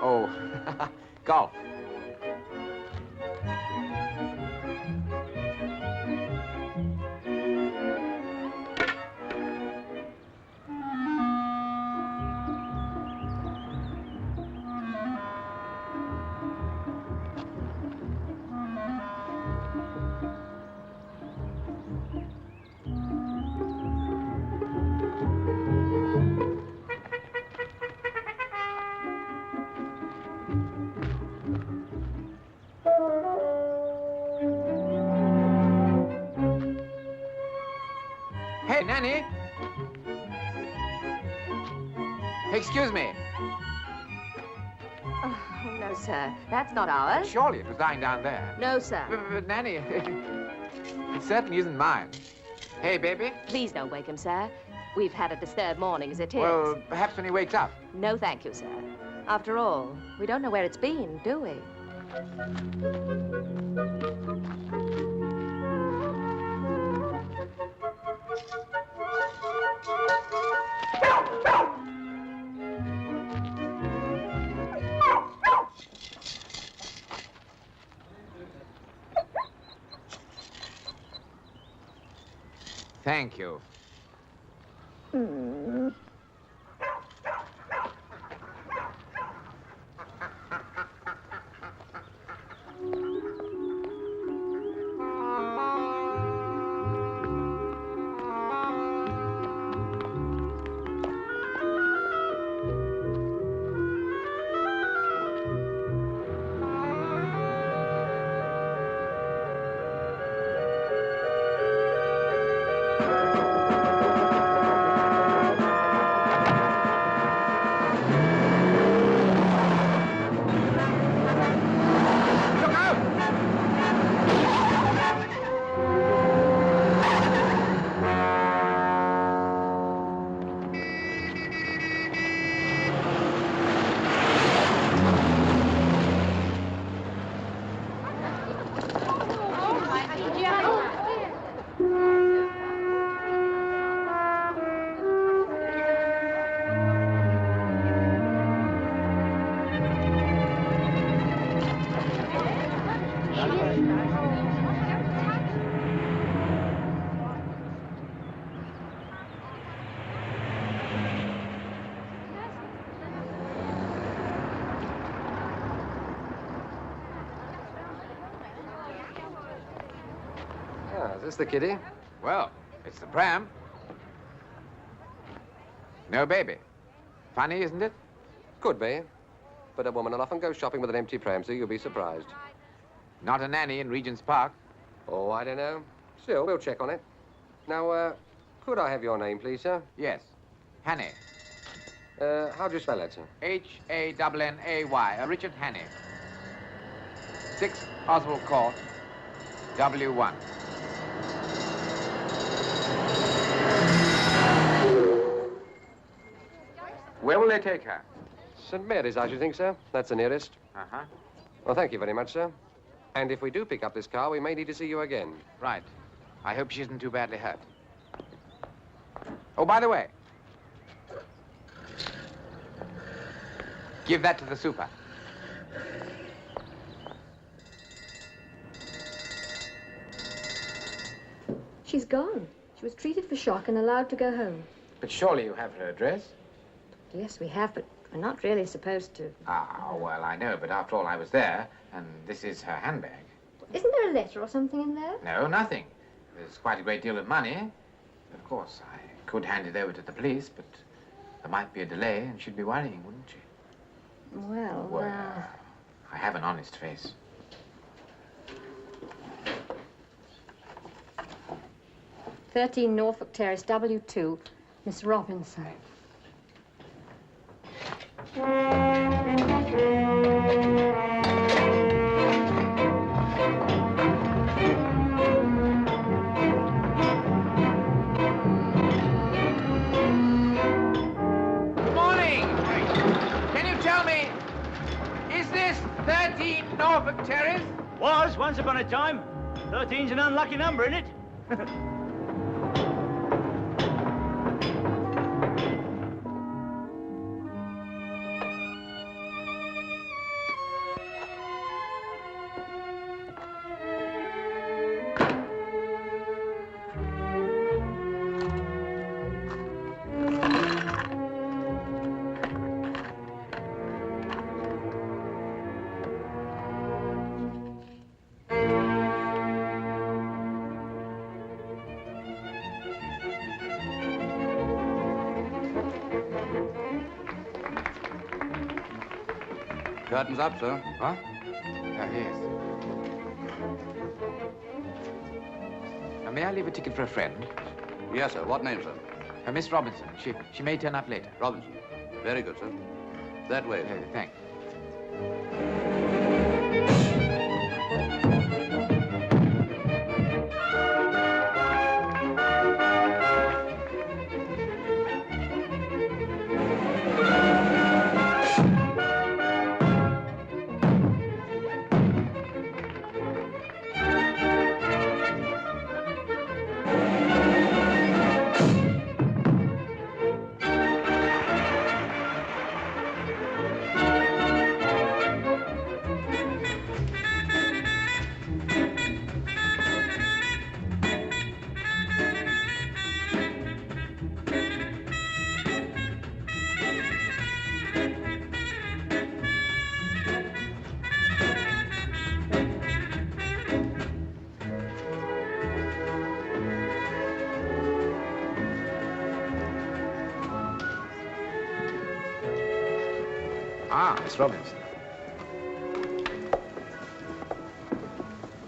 Oh, golf. Hey, Nanny! Excuse me. Oh, no, sir. That's not ours. Surely it was lying down there. No, sir. But Nanny, it certainly isn't mine. Hey, baby? Please don't wake him, sir. We've had a disturbed morning as it is. Well, perhaps when he wakes up. No, thank you, sir. After all, we don't know where it's been, do we? Thank you. Is this the kiddie? Well, it's the pram. No baby. Funny, isn't it? Could be. But a woman will often go shopping with an empty pram, so you'll be surprised. Not a nanny in Regent's Park. Oh, I don't know. Still, we'll check on it. Now, could I have your name, please, sir? Yes. Hannay. How do you spell that, sir? H-A-N-N-A-Y. Richard Hannay. 6 Oswald Court, W1. Where will they take her? St. Mary's, I should think, sir. That's the nearest. Uh-huh. Well, thank you very much, sir. And if we do pick up this car, we may need to see you again. Right. I hope she isn't too badly hurt. Oh, by the way. Give that to the super. She's gone. She was treated for shock and allowed to go home. But surely you have her address? Yes, we have, but we're not really supposed to. Ah, well, I know, but after all, I was there, and this is her handbag. Isn't there a letter or something in there? No, nothing. There's quite a great deal of money. Of course, I could hand it over to the police, but there might be a delay, and she'd be worrying, wouldn't she? Well, I have an honest face. "13 Norfolk Terrace, W2, Miss Robinson." Good morning. Can you tell me, is this 13 Norfolk Terrace? Was, once upon a time. 13's an unlucky number, isn't it? Curtains up, sir. Huh? Yes. May I leave a ticket for a friend? Yes, sir. What name, sir? Miss Robinson. She may turn up later. Robinson. Very good, sir. That way, sir. Thanks. Ah, Miss Robinson.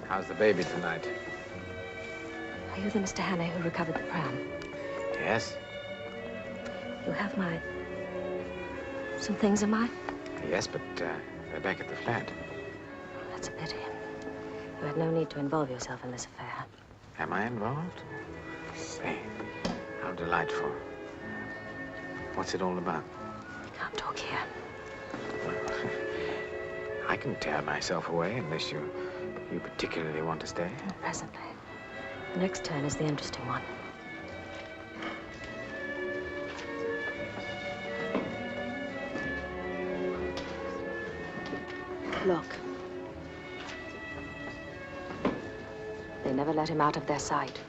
How's the baby tonight? Are you the Mr. Hannay who recovered the pram? Yes. You have some things of mine? Yes, but they're back at the flat. That's a pity. You had no need to involve yourself in this affair. Am I involved? Say, how delightful. What's it all about? Can't talk here. I can tear myself away unless you particularly want to stay. Not presently. The next turn is the interesting one. Look. They never let him out of their sight.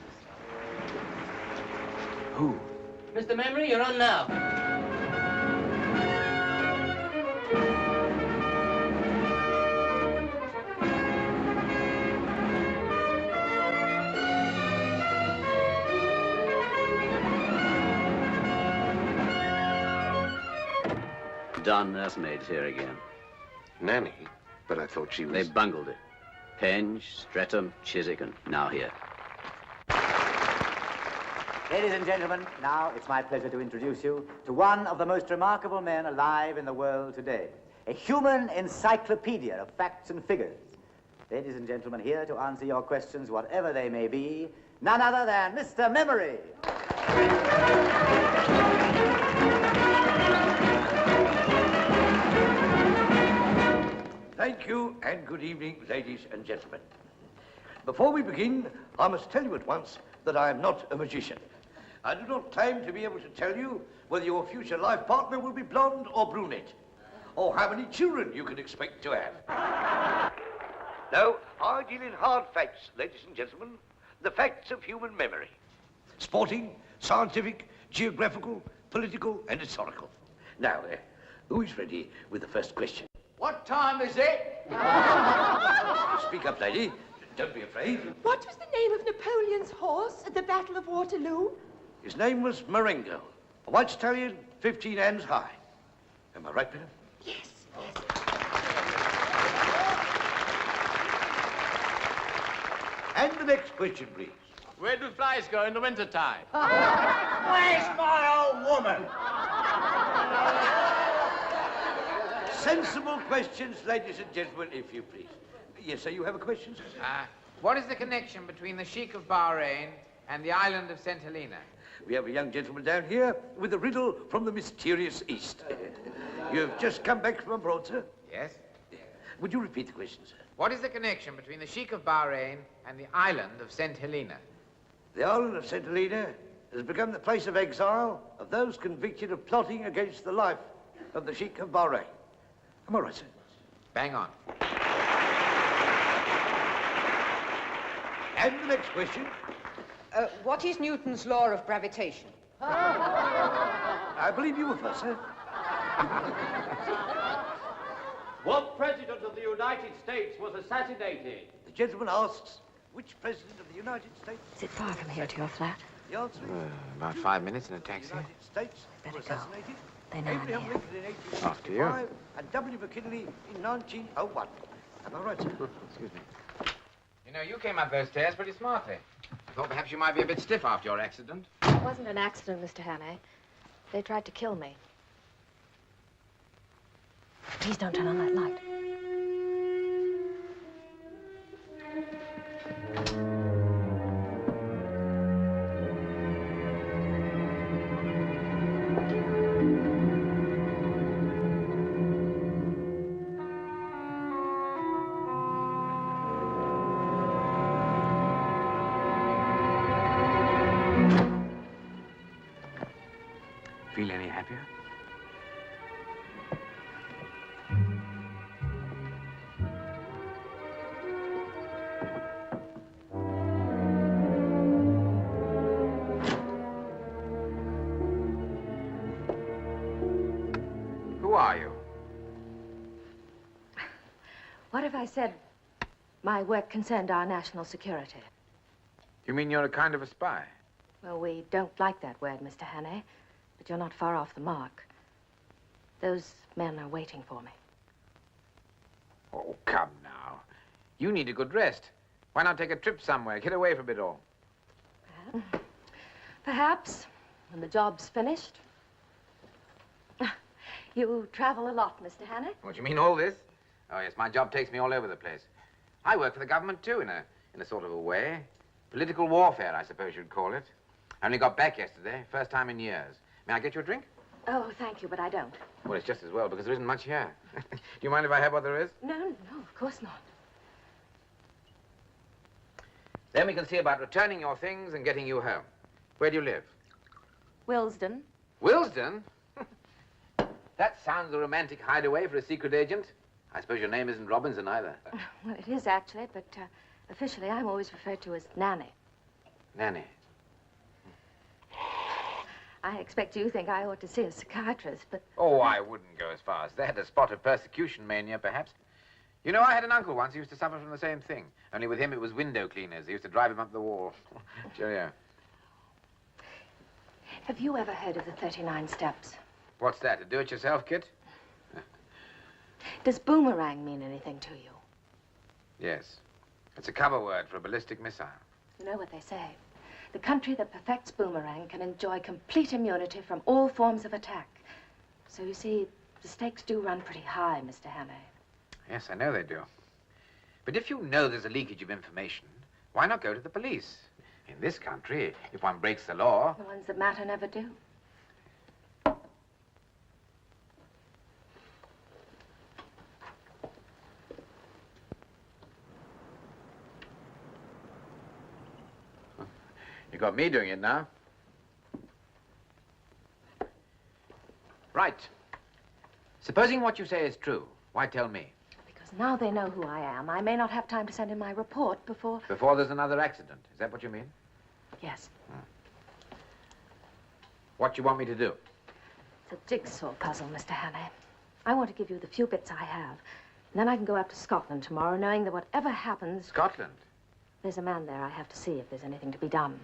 Who? Mr. Memory, you're on now. Don nursemaid's here again. Nanny? But I thought she was... They bungled it. Penge, Streatham, Chiswick, and now here. Ladies and gentlemen, now it's my pleasure to introduce you to one of the most remarkable men alive in the world today. A human encyclopedia of facts and figures. Ladies and gentlemen, here to answer your questions, whatever they may be, none other than Mr. Memory. Thank you, and good evening, ladies and gentlemen. Before we begin, I must tell you at once that I am not a magician. I do not claim to be able to tell you whether your future life partner will be blonde or brunette, or how many children you can expect to have. No, I deal in hard facts, ladies and gentlemen, the facts of human memory. Sporting, scientific, geographical, political, and historical. Now, who is ready with the first question? What time is it? Speak up, lady. Don't be afraid. What was the name of Napoleon's horse at the Battle of Waterloo? His name was Marengo, a white stallion, 15 hands high. Am I right, madam? Yes. And the next question, please. Where do flies go in the winter time? Where's my old woman? Sensible questions, ladies and gentlemen, if you please. Yes, sir, you have a question, sir? What is the connection between the Sheik of Bahrain and the island of St. Helena? We have a young gentleman down here with a riddle from the mysterious East. You've just come back from abroad, sir? Yes. Would you repeat the question, sir? What is the connection between the Sheik of Bahrain and the island of St. Helena? The island of St. Helena has become the place of exile of those convicted of plotting against the life of the Sheik of Bahrain. Am I right, sir? Bang on. And the next question. What is Newton's law of gravitation? I believe you were first, sir. What president of the United States was assassinated? The gentleman asks, which president of the United States... Is it far from here to your flat? The answer is... About 5 minutes in a taxi. The United States Better were go. assassinated. They know I'm Abraham here. Lincoln in After you. 1865 and W. McKinley in 1901. Am I right, sir? Excuse me. You know, you came up those stairs pretty smartly. I thought perhaps you might be a bit stiff after your accident. It wasn't an accident, Mr. Hannay. They tried to kill me. Please don't turn on that light. Feel any happier? Who are you? What if I said my work concerned our national security? You mean you're a kind of a spy? Well, we don't like that word, Mr. Hannay, but you're not far off the mark. Those men are waiting for me. Oh, come now. You need a good rest. Why not take a trip somewhere? Get away from it all. Well, perhaps, when the job's finished. You travel a lot, Mr. Hannay. What, you mean all this? Oh, yes, my job takes me all over the place. I work for the government, too, in a sort of a way. Political warfare, I suppose you'd call it. I only got back yesterday, first time in years. May I get you a drink? Oh, thank you, but I don't. Well, it's just as well, because there isn't much here. Do you mind if I have what there is? No, of course not. Then we can see about returning your things and getting you home. Where do you live? Willesden. Willesden? That sounds a romantic hideaway for a secret agent. I suppose your name isn't Robinson either. Well, it is actually, but officially I'm always referred to as Nanny. Nanny. I expect you think I ought to see a psychiatrist, but... Oh, I wouldn't go as far as that. A spot of persecution mania, perhaps. You know, I had an uncle once who used to suffer from the same thing. Only with him, it was window cleaners. They used to drive him up the wall. Cheerio. Have you ever heard of the 39 steps? What's that, a do-it-yourself kit? Does boomerang mean anything to you? Yes. It's a cover word for a ballistic missile. You know what they say. The country that perfects boomerang can enjoy complete immunity from all forms of attack. So you see, the stakes do run pretty high, Mr. Hannay. Yes, I know they do. But if you know there's a leakage of information, why not go to the police? In this country, if one breaks the law... The ones that matter never do. You got me doing it now. Right. Supposing what you say is true, why tell me? Because now they know who I am. I may not have time to send in my report before... Before there's another accident. Is that what you mean? Yes. What do you want me to do? It's a jigsaw puzzle, Mr. Hannay. I want to give you the few bits I have. And then I can go up to Scotland tomorrow, knowing that whatever happens... Scotland? There's a man there I have to see if there's anything to be done.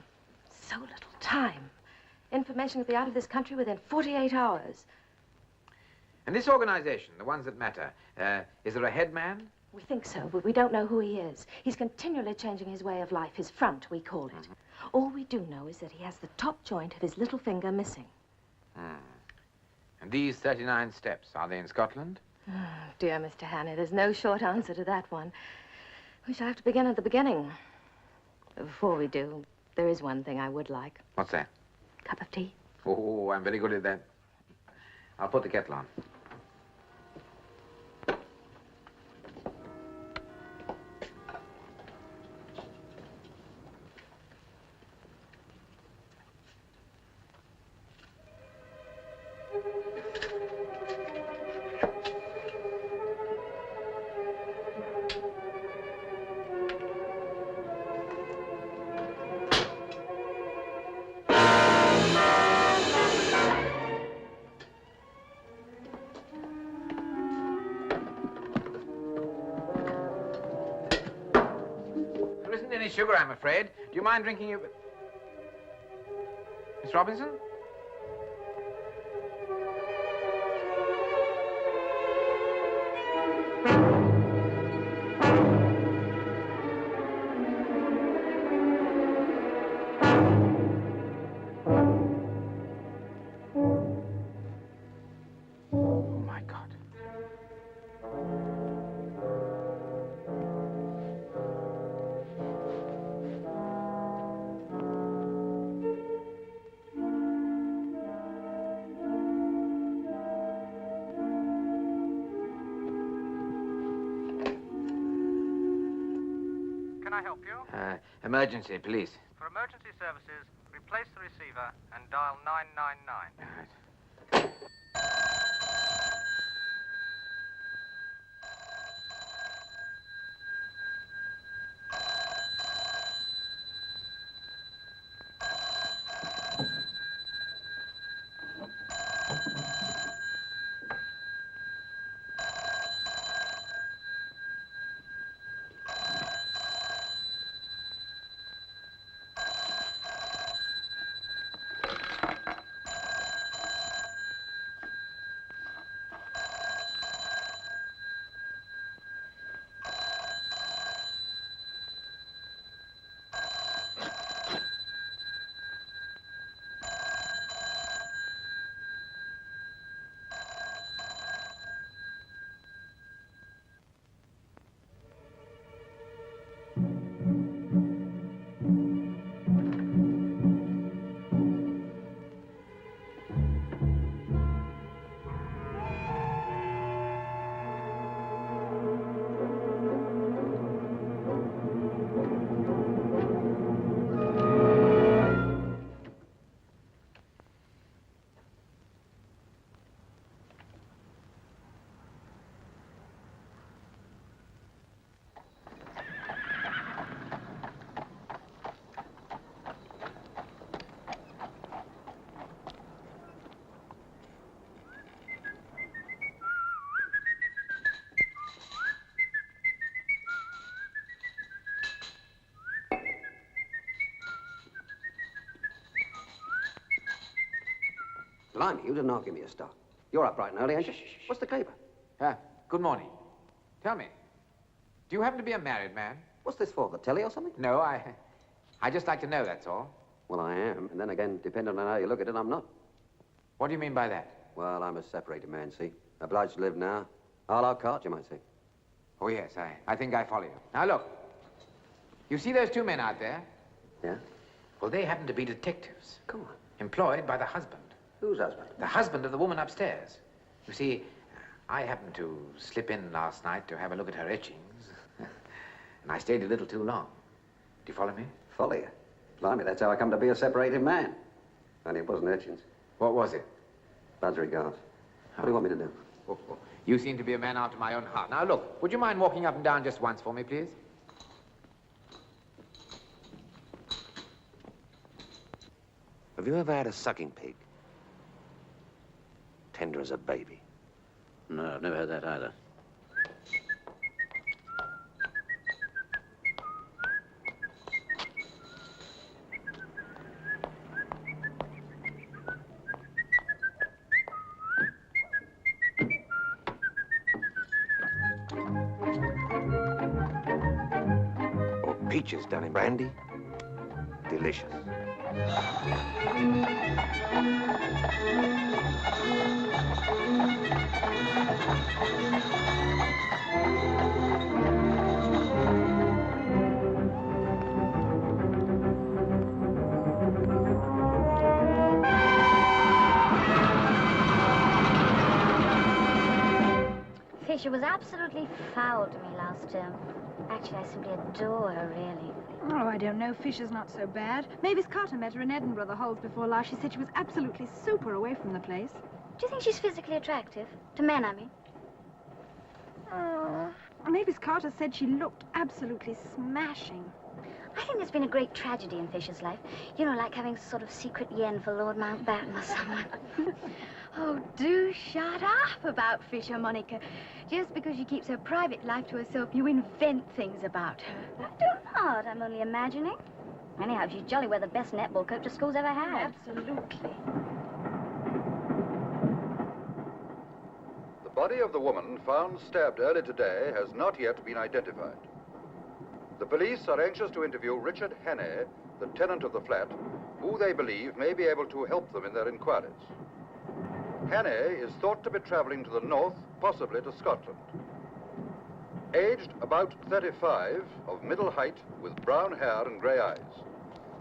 So little time. Information will be out of this country within 48 hours. And this organization, the ones that matter, is there a head man? We think so, but we don't know who he is. He's continually changing his way of life, his front, we call it. All we do know is that he has the top joint of his little finger missing. And these 39 steps, are they in Scotland? Oh, dear Mr. Hannay, there's no short answer to that one. We shall have to begin at the beginning. But before we do, there is one thing I would like. What's that? Cup of tea? Oh, I'm very good at that. I'll put the kettle on. Sugar, I'm afraid. Do you mind drinking your... Miss Robinson? can I help you? Emergency, police. For emergency services, replace the receiver and dial 999. All right. Blimey, you didn't all give me a start. You're up bright and early, ain't you? What's the caper? Good morning. Tell me, do you happen to be a married man? What's this for, the telly or something? No, I just like to know, that's all. Well, I am, and then again, depending on how you look at it, I'm not. What do you mean by that? Well, I'm a separated man, see? Obliged to live now. A la carte, you might say. Oh, yes, I think I follow you. Now, look. You see those two men out there? Yeah? Well, they happen to be detectives. Come on. Employed by the husband. Whose husband? The husband of the woman upstairs. You see, I happened to slip in last night to have a look at her etchings. And I stayed a little too long. Do you follow me? Follow you? Blimey, that's how I come to be a separated man. Only it wasn't etchings. What was it? Bud's regards. What do you want me to do? Oh, you seem to be a man after my own heart. Now, look, would you mind walking up and down just once for me, please? Have you ever had a sucking pig? Tender as a baby. No, I've never had that either. Or peaches done in brandy. Delicious. Fisher was absolutely foul to me last term. Actually, I simply adore her, really. Oh, I don't know. Fisher's not so bad. Mavis Carter met her in Edinburgh the Halls before last. She said she was absolutely super away from the place. Do you think she's physically attractive? To men, I mean. Mavis Carter said she looked absolutely smashing. I think there's been a great tragedy in Fisher's life. You know, like having a sort of secret yen for Lord Mountbatten or someone. Oh, do shut up about Fisher, Monica. Just because she keeps her private life to herself, you invent things about her. I do not. I'm only imagining. Anyhow, she's jolly well the best netball coach the school's ever had. Absolutely. The body of the woman found stabbed early today has not yet been identified. The police are anxious to interview Richard Hannay, the tenant of the flat, who they believe may be able to help them in their inquiries. Hannay is thought to be traveling to the north, possibly to Scotland. Aged about 35, of middle height, with brown hair and grey eyes.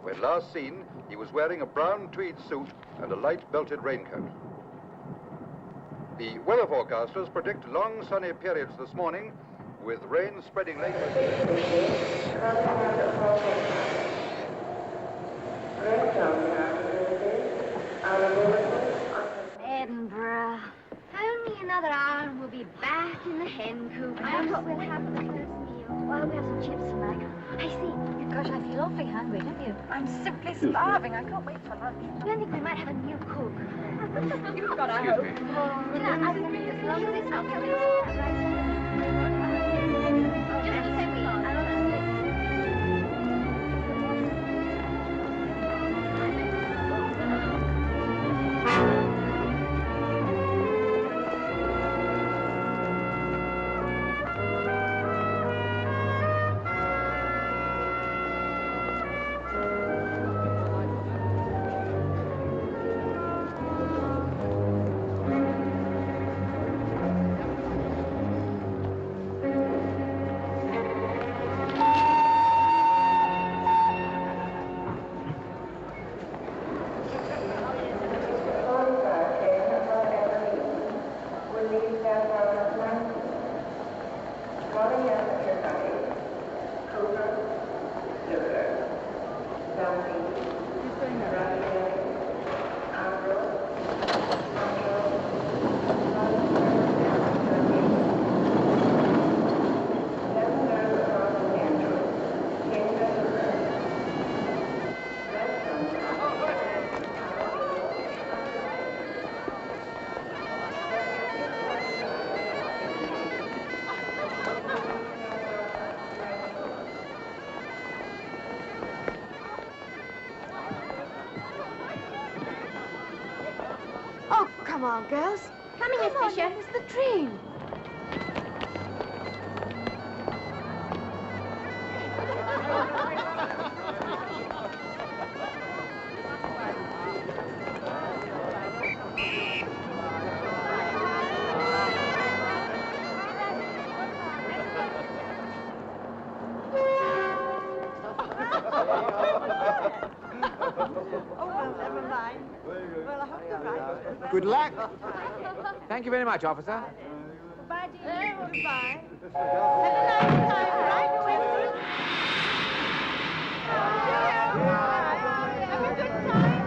When last seen, he was wearing a brown tweed suit and a light belted raincoat. The weather forecasters predict long sunny periods this morning with rain spreading late. Edinburgh. Only another hour and we'll be back in the hen coop. That's what we'll have for the first meal. Well, we'll have some chips and mac. I see. Gosh, I feel awfully hungry, don't you? I'm simply starving. I can't wait for lunch. I don't think we might have a new cook. You've got a Excuse hope. me. You know, I think as long as it's not coming just a second. Come on, girls. Coming, Miss Fisher. It's the train. Good luck. Thank you very much, officer. Goodbye, dear. Goodbye. Have a nice time, right? Have a good time.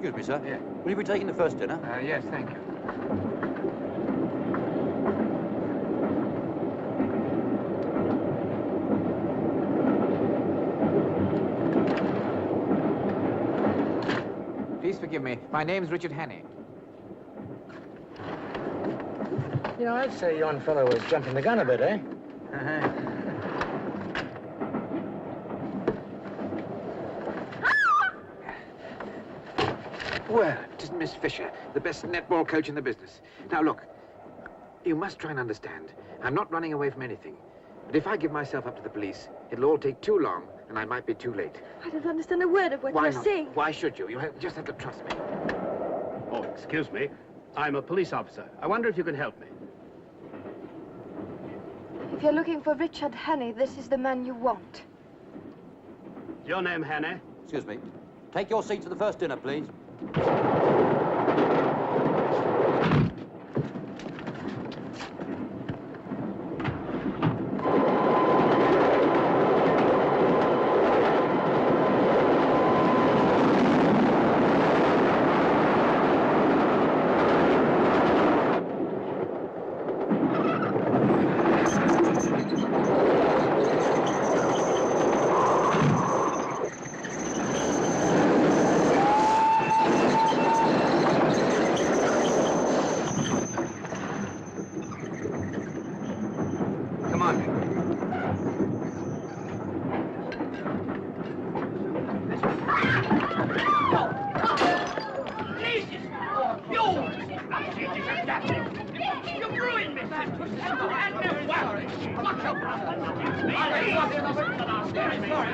Excuse me, sir. Yeah. Will you be taking the first dinner? Yes, thank you. Please forgive me. My name's Richard Hannay. You know, I'd say yon fellow was jumping the gun a bit, eh? Well, it isn't Miss Fisher, the best netball coach in the business. Now, look, you must try and understand. I'm not running away from anything. But if I give myself up to the police, it'll all take too long, and I might be too late. I don't understand a word of what Why you're not? saying. Why should you? Just have to trust me. Oh, excuse me. I'm a police officer. I wonder if you can help me. If you're looking for Richard Hannay, this is the man you want. Is your name Hannay? Excuse me. Take your seat to the first dinner, please.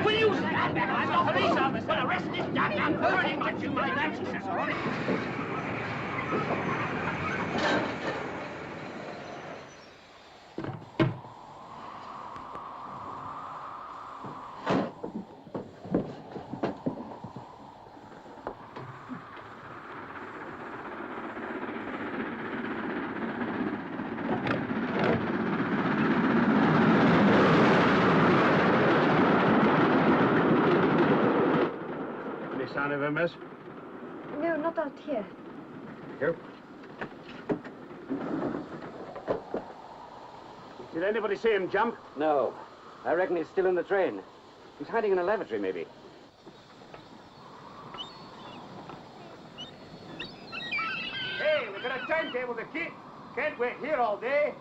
Will you stand back? I'm a police officer. Well, arrest this damn very much you mind that, Cicero. Sign of him, miss? No, not out here. Here. Did anybody see him jump? No. I reckon he's still in the train. He's hiding in a lavatory, maybe. Hey, we've got a timetable to keep. Can't wait here all day.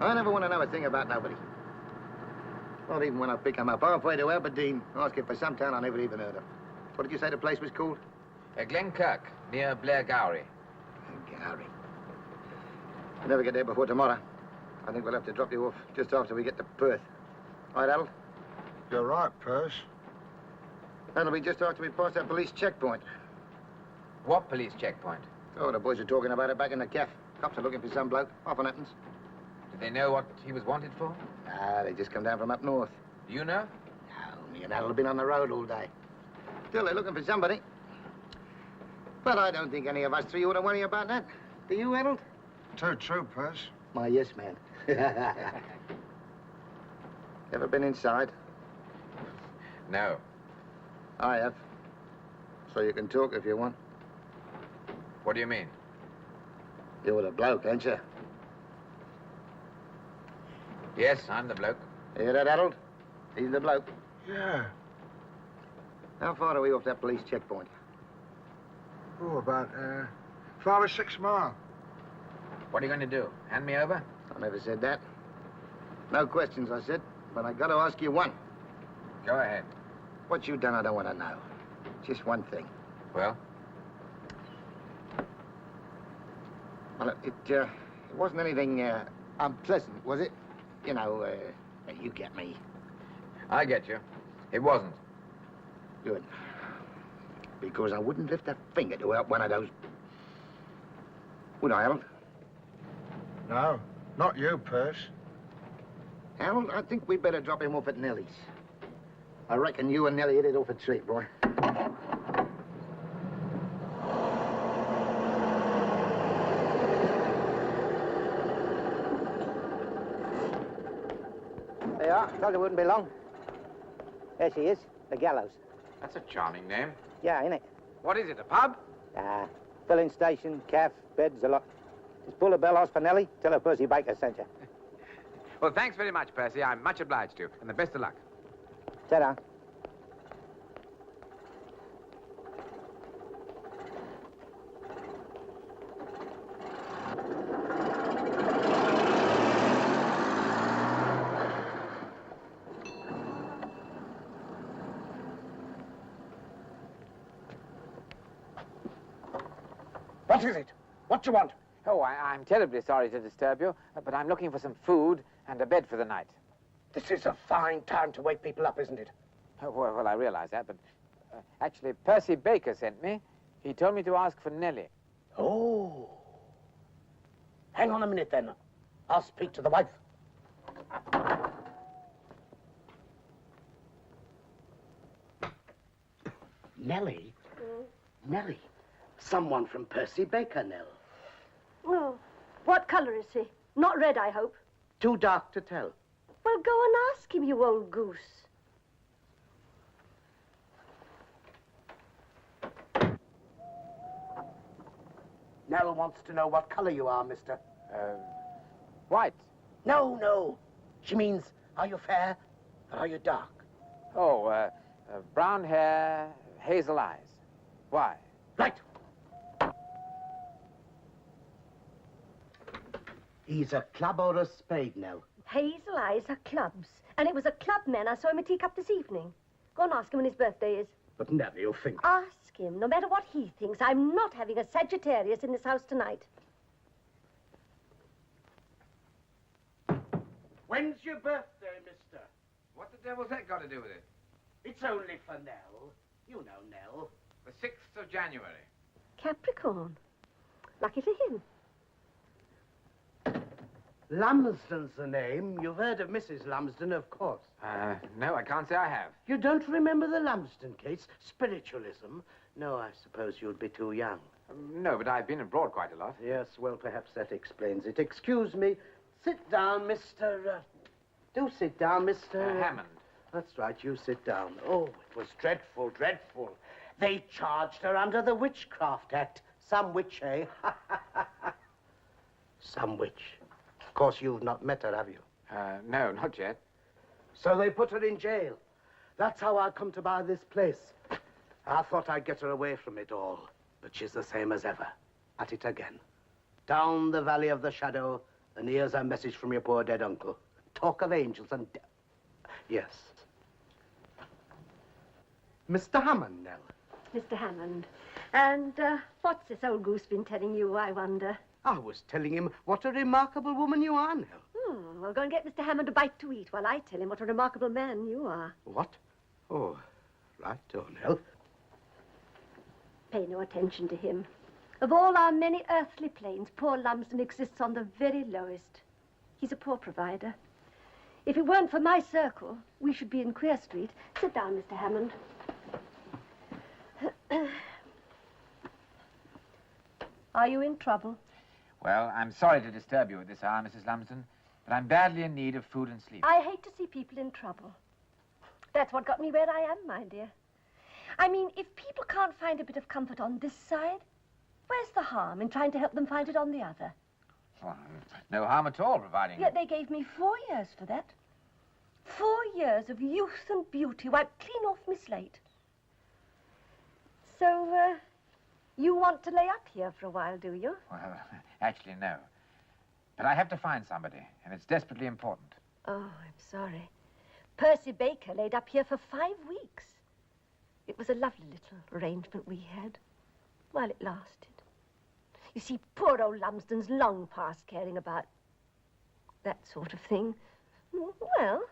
I never want to know a thing about nobody. Not even when I pick 'em up halfway to Aberdeen, asking for some town I never even heard of. What did you say the place was called? Glenkirk, near Blairgowrie. Gowrie. We'll never get there before tomorrow. I think we'll have to drop you off just after we get to Perth. All right, Harold? You're right, Perce. That'll be just after we pass that police checkpoint. What police checkpoint? Oh, the boys are talking about it back in the cafe. Cops are looking for some bloke. Often happens. Did they know what he was wanted for? Ah, they just come down from up north. Do you know? No, me and Harold have been on the road all day. Still, they're looking for somebody. But I don't think any of us three ought to worry about that. Do you, Harold? Too true, Perce. My yes, man. Ever been inside? No. I have. So you can talk if you want. What do you mean? You're the bloke, ain't you? Yes, I'm the bloke. You hear that, Harold? He's the bloke. Yeah. How far are we off that police checkpoint? Oh, about 5 or 6 miles. What are you going to do? Hand me over? I never said that. No questions, I said. But I got to ask you one. Go ahead. What you done, I don't want to know. Just one thing. Well? Well, it wasn't anything unpleasant, was it? You know, you get me. I get you. It wasn't. Good. Because I wouldn't lift a finger to help one of those... Would I, Harold? No, not you, Perce. Harold, I think we'd better drop him off at Nellie's. I reckon you and Nellie hit it off a treat, boy. There you are. Told you it wouldn't be long. There she is, the gallows. That's a charming name. Yeah, ain't it? What is it, a pub? Filling station, caff, beds, a lot. Just pull the bell, ask for Nellie, tell her Percy Baker sent you. Well, thanks very much, Percy. I'm much obliged to you. And the best of luck. Ta-da. What is it? What do you want? Oh, I'm terribly sorry to disturb you, but I'm looking for some food and a bed for the night. This is a fine time to wake people up, isn't it? Oh, well, I realize that, but actually, Percy Baker sent me. He told me to ask for Nellie. Oh. Hang on a minute, then. I'll speak to the wife. Nellie? Nellie. Someone from Percy Baker, Nell. Oh, what colour is he? Not red, I hope. Too dark to tell. Well, go and ask him, you old goose. Nell wants to know what colour you are, mister. White. No. She means, are you fair or are you dark? Oh, brown hair, hazel eyes. Why? Right. He's a club or a spade, Nell. Hazel eyes are clubs. And it was a club man I saw him at teacup this evening. Go and ask him when his birthday is. But Nell, you'll think. Ask him. No matter what he thinks, I'm not having a Sagittarius in this house tonight. When's your birthday, mister? What the devil's that got to do with it? It's only for Nell. You know Nell. The 6th of January. Capricorn. Lucky for him. Lumsden's the name. You've heard of Mrs. Lumsden, of course. No, I can't say I have. You don't remember the Lumsden case? Spiritualism? No, I suppose you'd be too young. No, but I've been abroad quite a lot. Yes, well, perhaps that explains it. Excuse me. Sit down, Mr. Do sit down, Mr. Hammond. That's right, you sit down. Oh, it was dreadful, dreadful. They charged her under the Witchcraft Act. Some witch, eh? Some witch. Of course, you've not met her, have you? No, not yet. So they put her in jail. That's how I come to buy this place. I thought I'd get her away from it all. But she's the same as ever. At it again. Down the valley of the shadow, and here's a message from your poor dead uncle. Talk of angels and... Yes. Mr. Hammond, Nell. Mr. Hammond. And what's this old goose been telling you, I wonder? I was telling him what a remarkable woman you are, Nell. Well, go and get Mr. Hammond a bite to eat while I tell him what a remarkable man you are. What? Oh, right, Nell. Pay no attention to him. Of all our many earthly planes, poor Lumsden exists on the very lowest. He's a poor provider. If it weren't for my circle, we should be in Queer Street. Sit down, Mr. Hammond. Are you in trouble? Well, I'm sorry to disturb you at this hour, Mrs. Lumsden, but I'm badly in need of food and sleep. I hate to see people in trouble. That's what got me where I am, my dear. I mean, if people can't find a bit of comfort on this side, where's the harm in trying to help them find it on the other? Well, no harm at all, providing... Yet they gave me 4 years for that. 4 years of youth and beauty wiped clean off my slate. So, you want to lay up here for a while, do you? Well, actually, no. But I have to find somebody, and it's desperately important. Oh, I'm sorry. Percy Baker laid up here for 5 weeks. It was a lovely little arrangement we had, while it lasted. You see, poor old Lumsden's long past caring about that sort of thing. Well,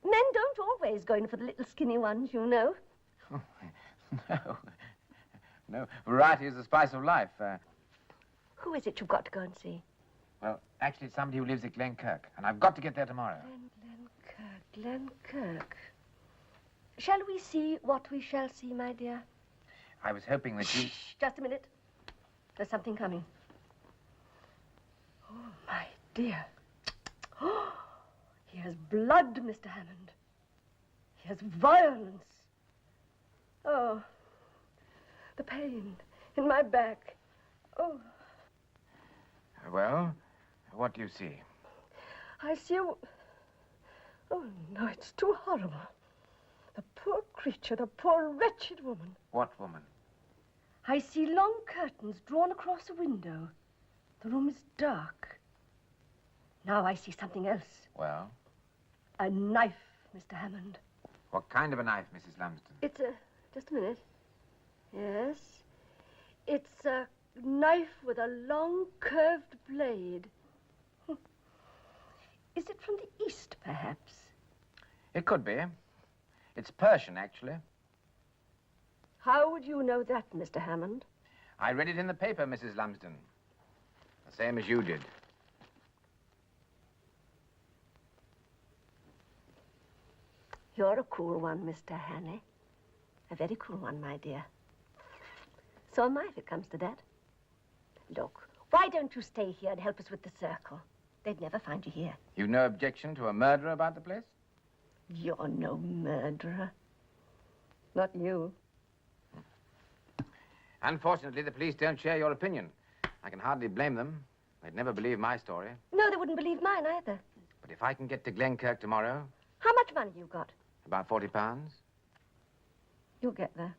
men don't always go in for the little skinny ones, you know. No, variety is the spice of life. Who is it you've got to go and see? Well, actually, it's somebody who lives at Glenkirk, and I've got to get there tomorrow. Glenkirk. Shall we see what we shall see, my dear? I was hoping that you... Shh, just a minute. There's something coming. Oh, my dear. Oh, he has blood, Mr. Hammond. He has violence. Oh, the pain in my back. Oh. Well, what do you see? I see a... Oh, no, it's too horrible. The poor creature, the poor wretched woman. What woman? I see long curtains drawn across a window. The room is dark. Now I see something else. Well? A knife, Mr. Hammond. What kind of a knife, Mrs. Lumsden? It's a... Just a minute. Yes. It's a knife with a long, curved blade. Is it from the East, perhaps? It could be. It's Persian, actually. How would you know that, Mr. Hammond? I read it in the paper, Mrs. Lumsden. The same as you did. You're a cool one, Mr. Hannay. A very cool one, my dear. So am I, if it comes to that. Look, why don't you stay here and help us with the circle? They'd never find you here. You've no objection to a murderer about the place? You're no murderer. Not you. Unfortunately, the police don't share your opinion. I can hardly blame them. They'd never believe my story. No, they wouldn't believe mine either. But if I can get to Glenkirk tomorrow... How much money you got? About £40. You'll get there.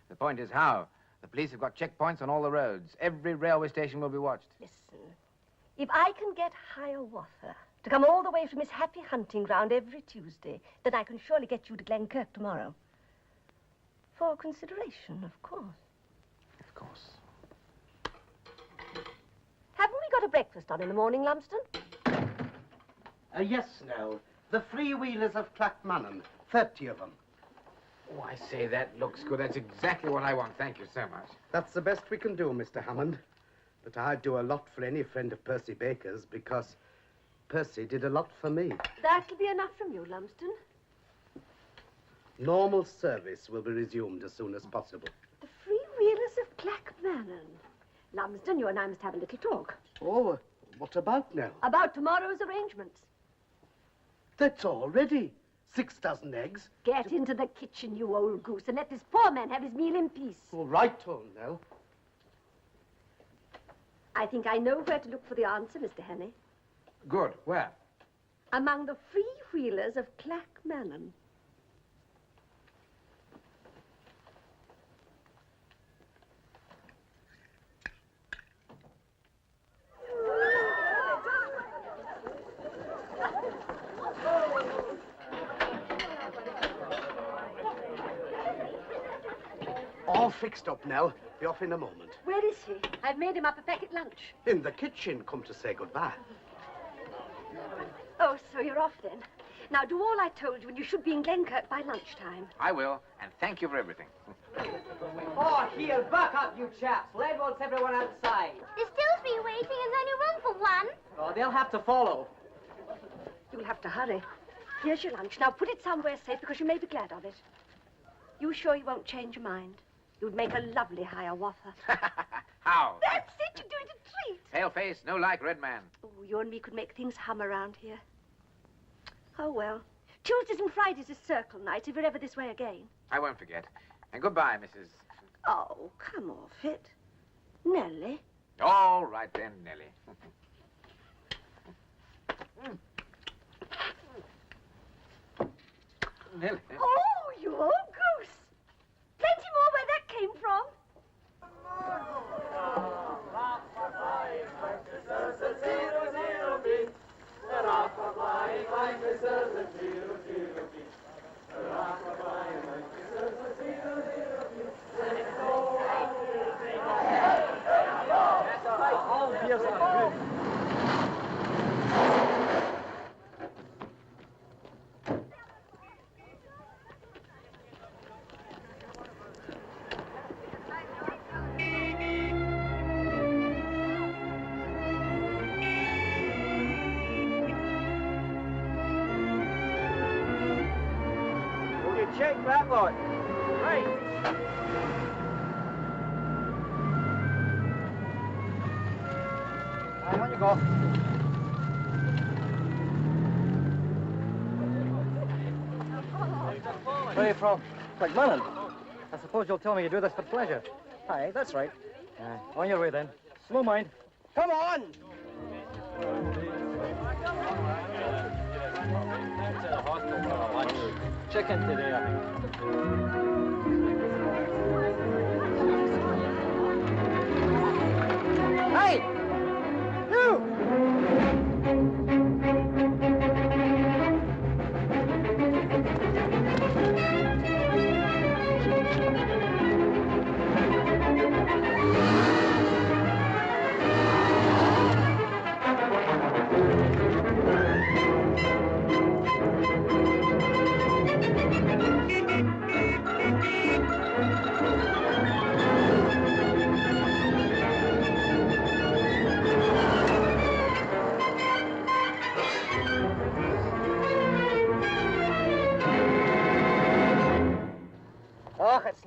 The point is how. The police have got checkpoints on all the roads. Every railway station will be watched. Listen, if I can get Hiawatha to come all the way from his happy hunting ground every Tuesday, then I can surely get you to Glenkirk tomorrow. For consideration, of course. Of course. Haven't we got a breakfast on in the morning, Lumsden? Yes, Nell. The freewheelers of Clackmannan. 30 of them. Oh, I say, that looks good. That's exactly what I want. Thank you so much. That's the best we can do, Mr. Hammond. But I'd do a lot for any friend of Percy Baker's because Percy did a lot for me. That'll be enough from you, Lumsden. Normal service will be resumed as soon as possible. The freewheelers of Clackmannan. Lumsden, you and I must have a little talk. Oh, what about now? About tomorrow's arrangements. That's all ready. 6 dozen eggs. Get into the kitchen, you old goose, and let this poor man have his meal in peace. All right, Nell. I think I know where to look for the answer, Mr. Hannay. Good. Where? Among the freewheelers of Clackmannan. All fixed up, Nell. Be off in a moment. Where is he? I've made him up a packet lunch. In the kitchen. Come to say goodbye. Oh, so you're off then. Now, do all I told you, and you should be in Glenkirk by lunchtime. I will, and thank you for everything. Oh, here, back up, you chaps. Led wants everyone outside. There's still 3 waiting. There's only room for 1. Oh, they'll have to follow. You'll have to hurry. Here's your lunch. Now, put it somewhere safe, because you may be glad of it. You sure you won't change your mind? You'd make a lovely Hiawatha. How? That's it. You're doing a treat. Pale face, no like red man. Oh, you and me could make things hum around here. Oh, well. Tuesdays and Fridays is circle night if you're ever this way again. I won't forget. And goodbye, Mrs. Oh, come off it. Nellie. All right then, Nellie. Nellie. Oh, you old goose. Plenty more where that came from. Check that lot. Right. On you go. Where are you from? McMillan. I suppose you'll tell me you do this for pleasure. Aye, that's right. On your way then. Slow mind. Come on! Check in today, I think. Hey! You!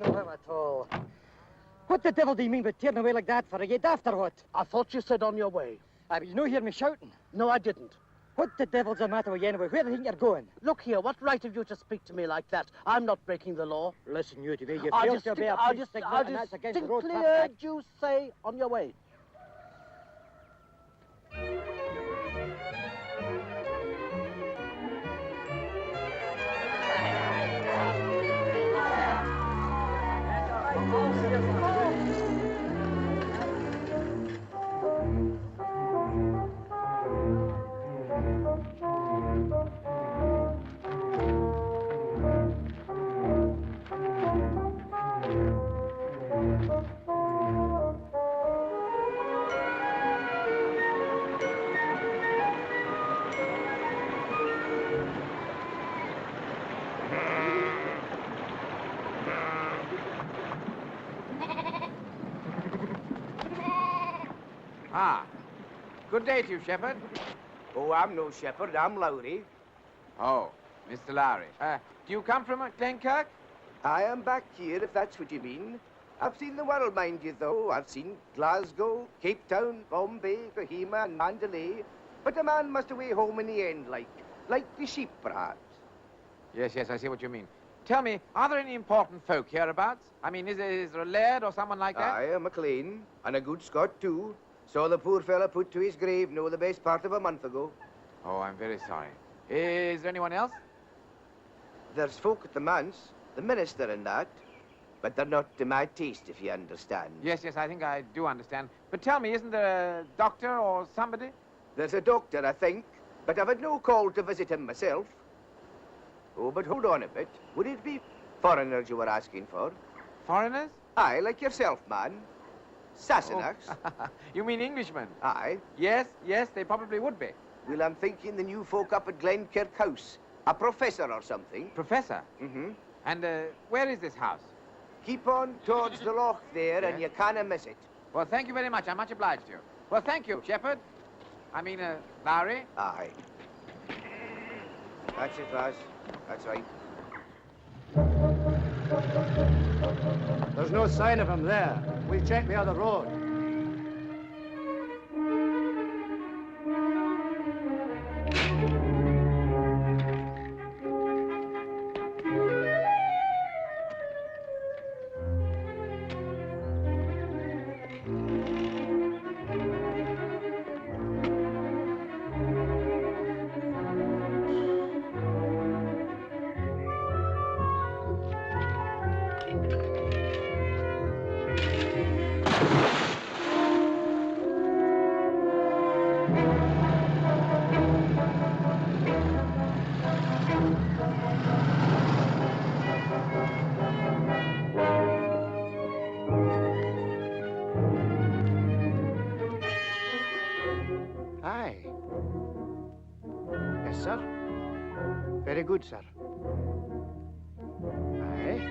know him at all. What the devil do you mean by tearing away like that for? Are you daft or what? I thought you said on your way. But you no hear me shouting. No, I didn't. What the devil's the matter with you anyway? Where do you think you're going? Look here, what right have you to speak to me like that? I'm not breaking the law. Listen, you to be. You I failed to obey a police signal, and that's against the road distinctly traffic heard act. you say on your way. Ah, good day to you, Shepherd. Oh, I'm no shepherd. I'm Lowry. Oh, Mr. Lowry. Do you come from Glenkirk? I am back here, if that's what you mean. I've seen the world, mind you, though. I've seen Glasgow, Cape Town, Bombay, Kohima, and Mandalay. But a man must away home in the end, like the sheep, perhaps. Yes, I see what you mean. Tell me, are there any important folk hereabouts? I mean, is there a laird or someone like that? I am McLean, and a good Scot, too. Saw the poor fella put to his grave no the best part of a month ago. Oh, I'm very sorry. Is there anyone else? There's folk at the manse, the minister and that. But they're not to my taste, if you understand. Yes, I think I do understand. But tell me, isn't there a doctor or somebody? There's a doctor, I think, but I've had no call to visit him myself. Oh, but hold on a bit. Would it be foreigners you were asking for? Foreigners? Aye, like yourself, man. Sassenachs. Oh. You mean Englishmen? Aye. Yes, they probably would be. Well, I'm thinking the new folk up at Glenkirk House. A professor or something. Professor? Mm-hmm. And where is this house? Keep on towards the loch there, and you can't miss it. Well, thank you very much. I'm much obliged to you. Well, thank you, Shepherd. I mean, Lowry. Aye. That's it, lass. That's right. There's no sign of him there. We'll check the other road. Very good, sir. Aye.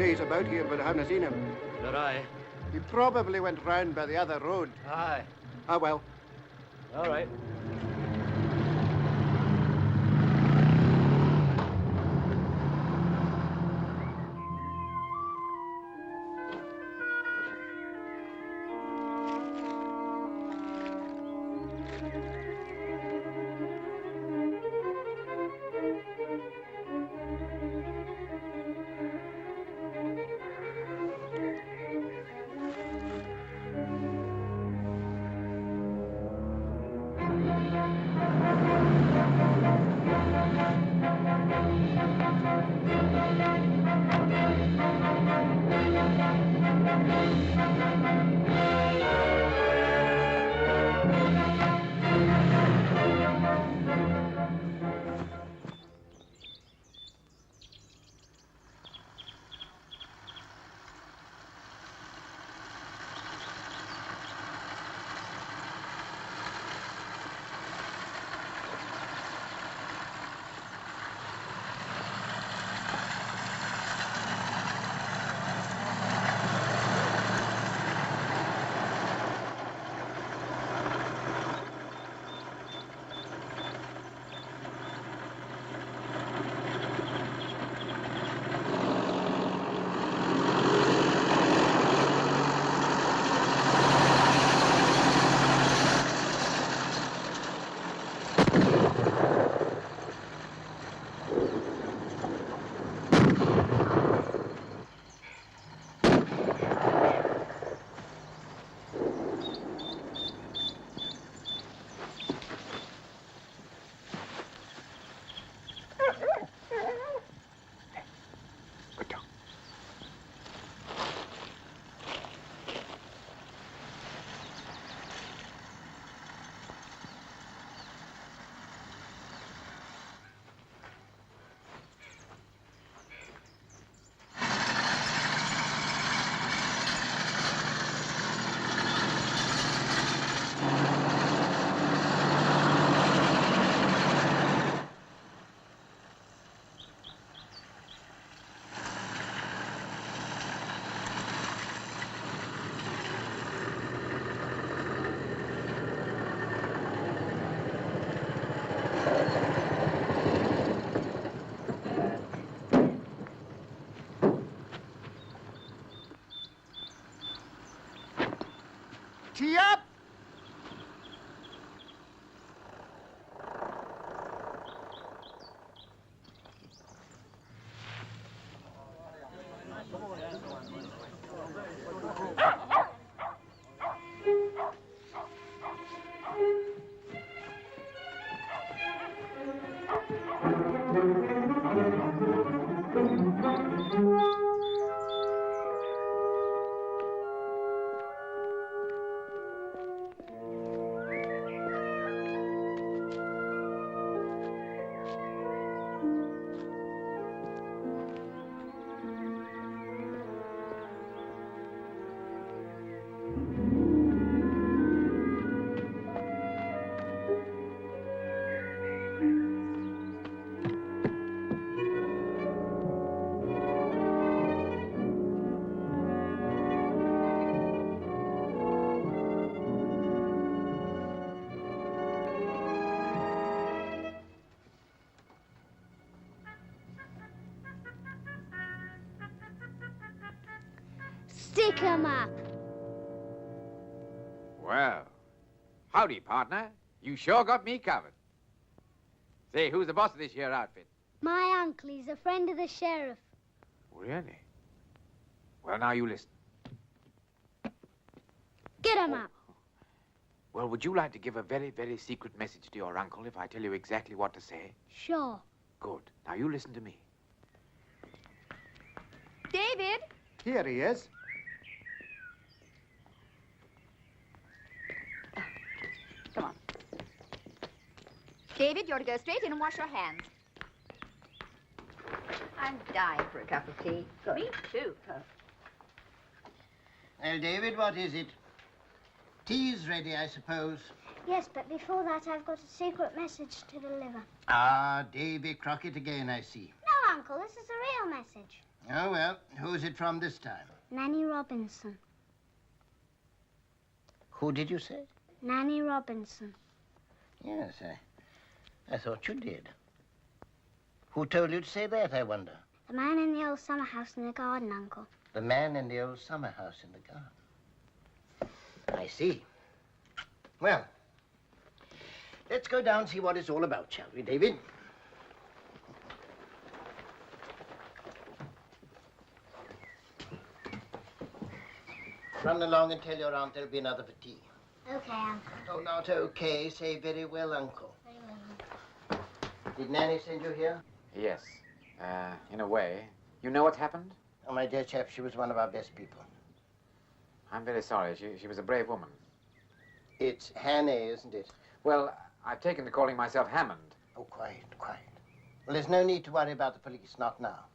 He's about here, but I haven't seen him. Nor I. He probably went round by the other road. Aye. Ah, well. All right. Tee up! Stick 'em up. Well, howdy, partner. You sure got me covered. Say, who's the boss of this here outfit? My uncle, he's a friend of the sheriff. Really? Well, now you listen. Get 'em up. Well, would you like to give a very, very secret message to your uncle if I tell you exactly what to say? Sure. Good. Now you listen to me. David? Here he is. Come on. David, you're to go straight in and wash your hands. I'm dying for a cup of tea. Good. Me too. Well, David, what is it? Tea's ready, I suppose. Yes, but before that, I've got a secret message to deliver. Ah, Davy Crockett again, I see. No, Uncle, this is a real message. Oh, well, who's it from this time? Nanny Robinson. Who did you say? Nanny Robinson. Yes, I thought you did. Who told you to say that, I wonder? The man in the old summer house in the garden, Uncle. The man in the old summer house in the garden. I see. Well, let's go down and see what it's all about, shall we, David? Run along and tell your aunt there'll be another for tea. Okay, Uncle. Oh, not okay. Say very well, Uncle. Very well, Uncle. Did Nanny send you here? Yes. In a way. You know what's happened? Oh, my dear chap, she was one of our best people. I'm very sorry. She was a brave woman. It's Hannah, isn't it? Well, I've taken to calling myself Hammond. Oh, quiet, quiet. Well, there's no need to worry about the police, not now.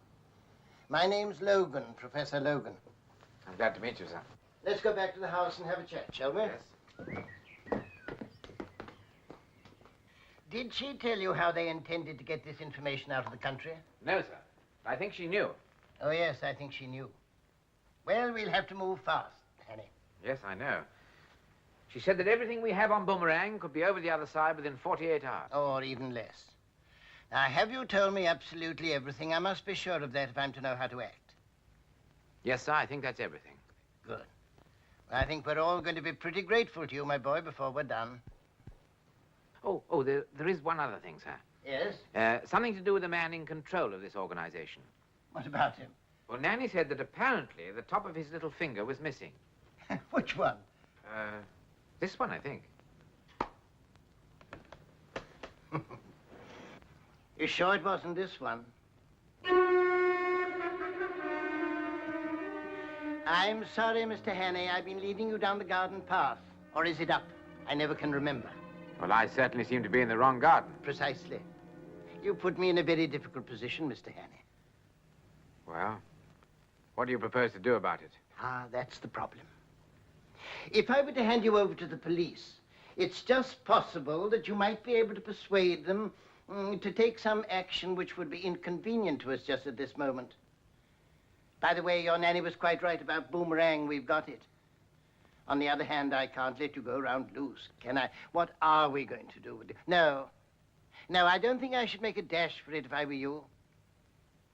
My name's Logan, Professor Logan. I'm glad to meet you, sir. Let's go back to the house and have a chat, shall we? Yes. Did she tell you how they intended to get this information out of the country? No, sir. I think she knew. Oh, yes, I think she knew. Well, we'll have to move fast, Annie. Yes, I know. She said that everything we have on Boomerang could be over the other side within 48 hours. Or even less. Now, have you told me absolutely everything? I must be sure of that if I'm to know how to act. Yes, sir, I think that's everything. Good. Well, I think we're all going to be pretty grateful to you, my boy, before we're done. Oh, there is one other thing, sir. Yes? Something to do with the man in control of this organization. What about him? Well, Nanny said that apparently the top of his little finger was missing. Which one? This one, I think. You sure it wasn't this one? I'm sorry, Mr. Hannay. I've been leading you down the garden path. Or is it up? I never can remember. Well, I certainly seem to be in the wrong garden. Precisely. You put me in a very difficult position, Mr. Hannay. Well, what do you propose to do about it? Ah, that's the problem. If I were to hand you over to the police, it's just possible that you might be able to persuade them to take some action which would be inconvenient to us just at this moment. By the way, your Nanny was quite right about Boomerang. We've got it. On the other hand, I can't let you go around loose, can I? What are we going to do with it? No, I don't think I should make a dash for it if I were you.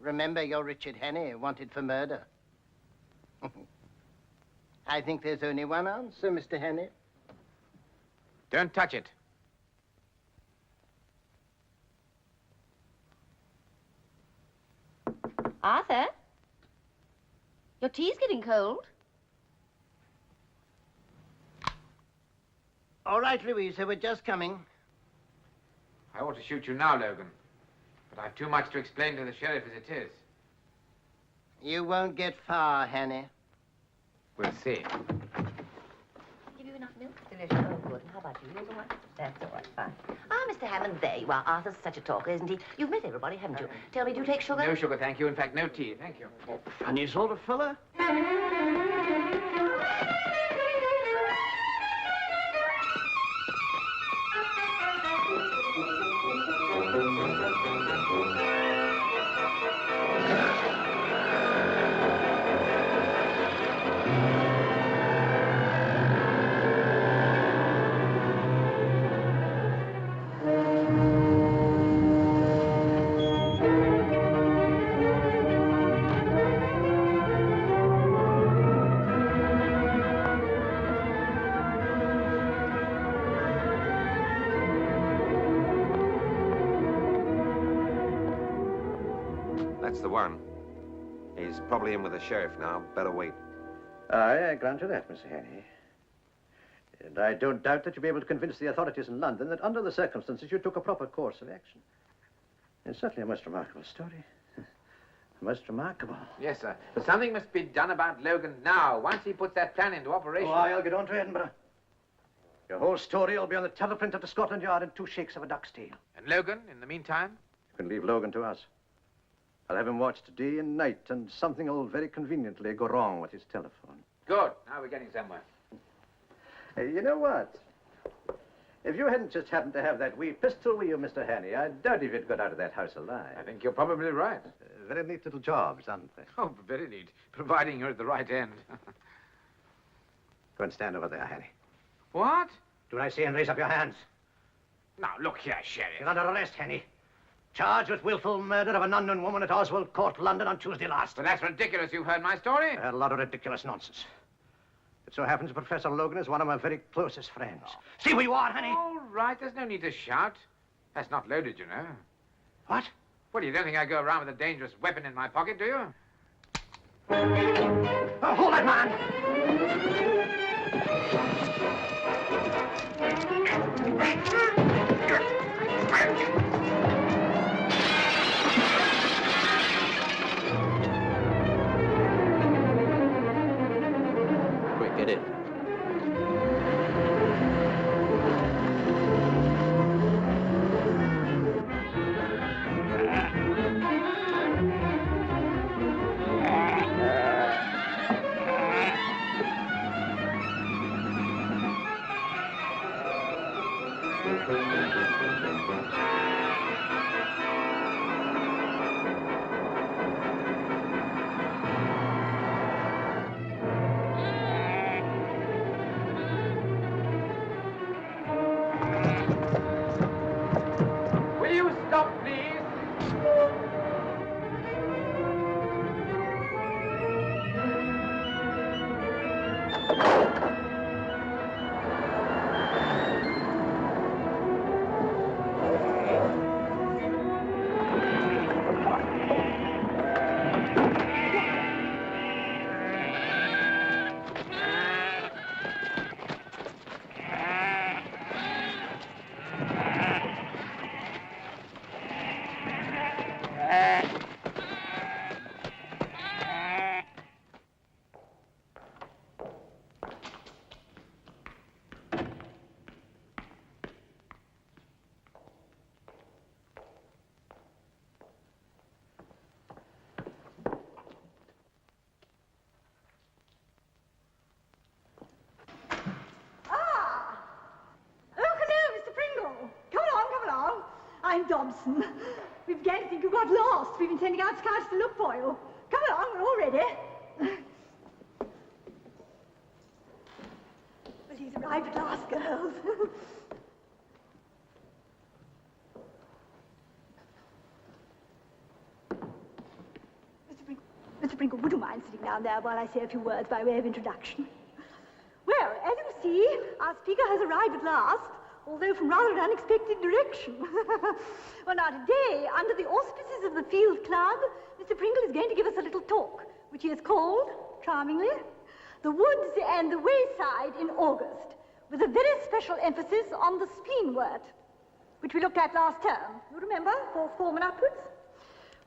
Remember, you're Richard Hannay, wanted for murder. I think there's only one answer, Mr. Hannay. Don't touch it. Arthur? Your tea's getting cold. All right, Louisa, we're just coming. I ought to shoot you now, Logan. But I've too much to explain to the sheriff as it is. You won't get far, Hanny. We'll see. Give you enough milk? Delicious. Oh, good. And how about you? Yours all right? That's all right, fine. Ah, Mr. Hammond, there you are. Arthur's such a talker, isn't he? You've met everybody, haven't you? Tell me, do you take sugar? No sugar, thank you. In fact, no tea, thank you. Funny sort of fella. That's the one. He's probably in with the sheriff now. Better wait. I grant you that, Mr. Haney. And I don't doubt that you'll be able to convince the authorities in London that under the circumstances you took a proper course of action. It's certainly a most remarkable story. Most remarkable. Yes, sir. But something must be done about Logan now, once he puts that plan into operation. Oh, I'll get on to Edinburgh. Your whole story will be on the teleprinter to Scotland Yard in 2 shakes of a duck's tail. And Logan, in the meantime? You can leave Logan to us. I'll have him watched day and night, and something will very conveniently go wrong with his telephone. Good. Now we're getting somewhere. Hey, you know what? If you hadn't just happened to have that wee pistol with you, Mr. Haney, I doubt if you'd got out of that house alive. I think you're probably right. Very neat little jobs, aren't they? Oh, very neat. Providing you're at the right end. Go and stand over there, Haney. What? Do I say and raise up your hands? Now, look here, Sheriff. You're under arrest, Haney. Charged with willful murder of an unknown woman at Oswald Court, London, on Tuesday last. But that's ridiculous. You've heard my story. A lot of ridiculous nonsense. It so happens Professor Logan is one of my very closest friends. See where you are, Haney. All right. There's no need to shout. That's not loaded, you know. What? Well, you don't think I go around with a dangerous weapon in my pocket, do you? Oh, hold that man! Quick, get in. Will you stop, please? I'm Dobson. We began to think you got lost. We've been sending out scouts to look for you. Come along, we're all ready. But he's arrived at last, girls. Mr. Pringle, would you mind sitting down there while I say a few words by way of introduction? Well, as you see, our speaker has arrived at last. although from rather an unexpected direction. Well, now, today, under the auspices of the Field Club, Mr. Pringle is going to give us a little talk, which he has called, charmingly, The Woods and the Wayside in August, with a very special emphasis on the spleenwort, which we looked at last term. You remember, fourth form and upwards?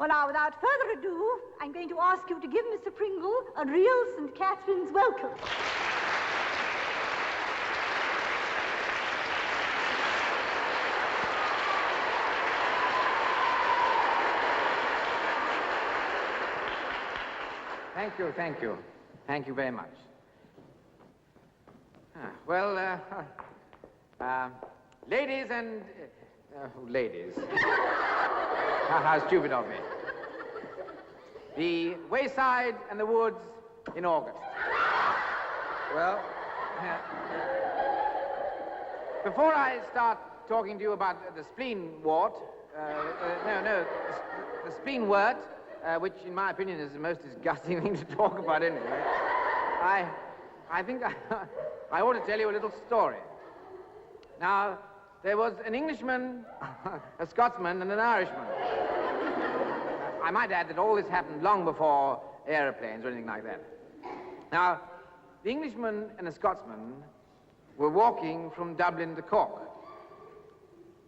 Well, now, without further ado, I'm going to ask you to give Mr. Pringle a real St. Catherine's welcome. Thank you, thank you. Thank you very much. Ladies and... ladies. How stupid of me. The wayside and the woods in August. Well, before I start talking to you about the spleenwort, the spleenwort, which in my opinion is the most disgusting thing to talk about anyway, I think I ought to tell you a little story. Now, there was an Englishman, a Scotsman, and an Irishman. I might add that all this happened long before aeroplanes or anything like that. Now, the Englishman and the Scotsman were walking from Dublin to Cork.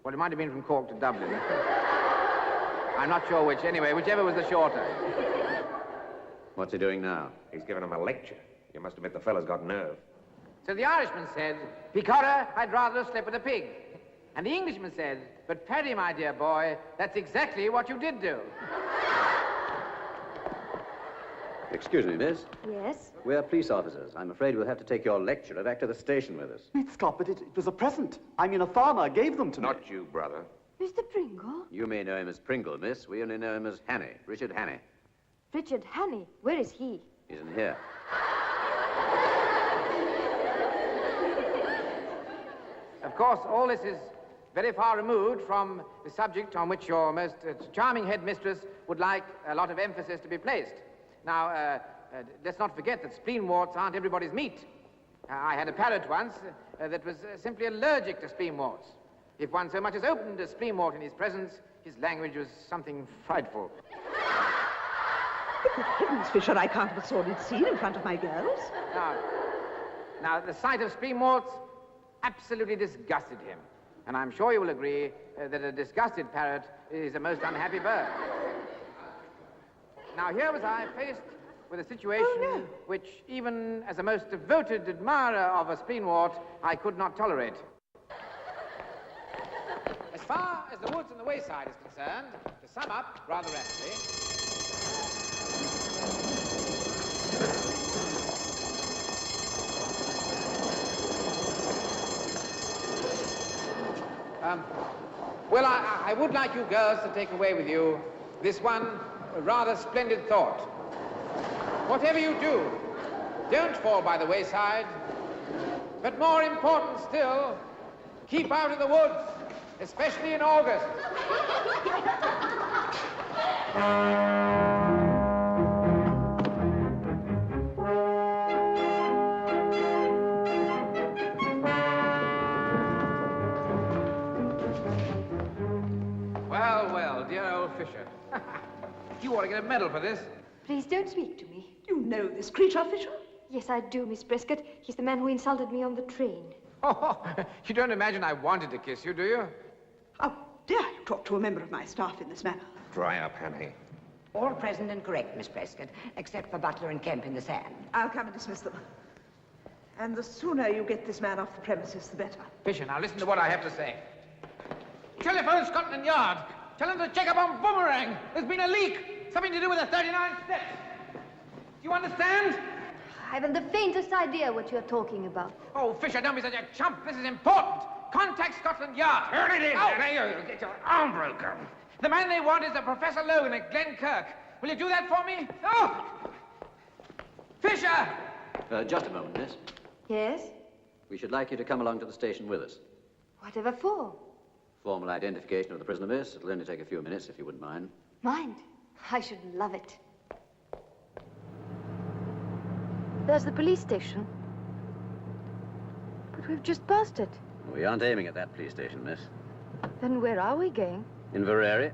Well, it might have been from Cork to Dublin. I'm not sure which. Anyway, whichever was the shorter. What's he doing now? He's giving him a lecture. You must admit the fella's got nerve. So the Irishman said, "Pecotta, I'd rather slip with a pig." And the Englishman said, "But Paddy, my dear boy, that's exactly what you did do." Excuse me, miss. Yes? We're police officers. I'm afraid we'll have to take your lecturer back to the station with us. Scott, but it was a present. I mean, a farmer gave them to me. Not you, brother. Mr. Pringle? You may know him as Pringle, miss. We only know him as Hannay, Richard Hannay. Richard Hannay? Where is he? He's in here. Of course, all this is very far removed from the subject on which your most charming headmistress would like a lot of emphasis to be placed. Now, let's not forget that spleenworts aren't everybody's meat. I had a parrot once that was simply allergic to spleenworts. If one so much as opened a spleenwort in his presence, his language was something frightful. Good heavens, Fisher, I can't have a sordid scene in front of my girls. Now, the sight of spleenworts absolutely disgusted him. And I'm sure you will agree that a disgusted parrot is a most unhappy bird. Now, here was I faced with a situation which, even as a most devoted admirer of a spleenwort, I could not tolerate. As far as the woods and the wayside is concerned, to sum up rather rapidly, well, I would like you girls to take away with you this one rather splendid thought. Whatever you do, don't fall by the wayside, but more important still, keep out of the woods, especially in August. Well, dear old Fisher. You ought to get a medal for this. Please don't speak to me. You know this creature, Fisher? Yes, I do, Miss Prescott. He's the man who insulted me on the train. Oh, you don't imagine I wanted to kiss you, do you? How dare you talk to a member of my staff in this manner? Dry up, Hannay. All present and correct, Miss Prescott, except for Butler and Kemp in the sand. I'll come and dismiss them. And the sooner you get this man off the premises, the better. Fisher, now listen to what I have to say. Telephone Scotland Yard. Tell them to check up on Boomerang. There's been a leak. Something to do with the 39 steps. Do you understand? I haven't the faintest idea what you're talking about. Oh, Fisher, don't be such a chump. This is important. Contact Scotland Yard. Here it is. Oh. Get your arm broken. The man they want is a Professor Logan at Glenkirk. Will you do that for me? Oh! Fisher! Just a moment, miss. Yes? We should like you to come along to the station with us. Whatever for? Formal identification of the prisoner, miss. It'll only take a few minutes, if you wouldn't mind. Mind? I should love it. There's the police station. But we've just passed it. We aren't aiming at that police station, miss. Then where are we going? Inverary.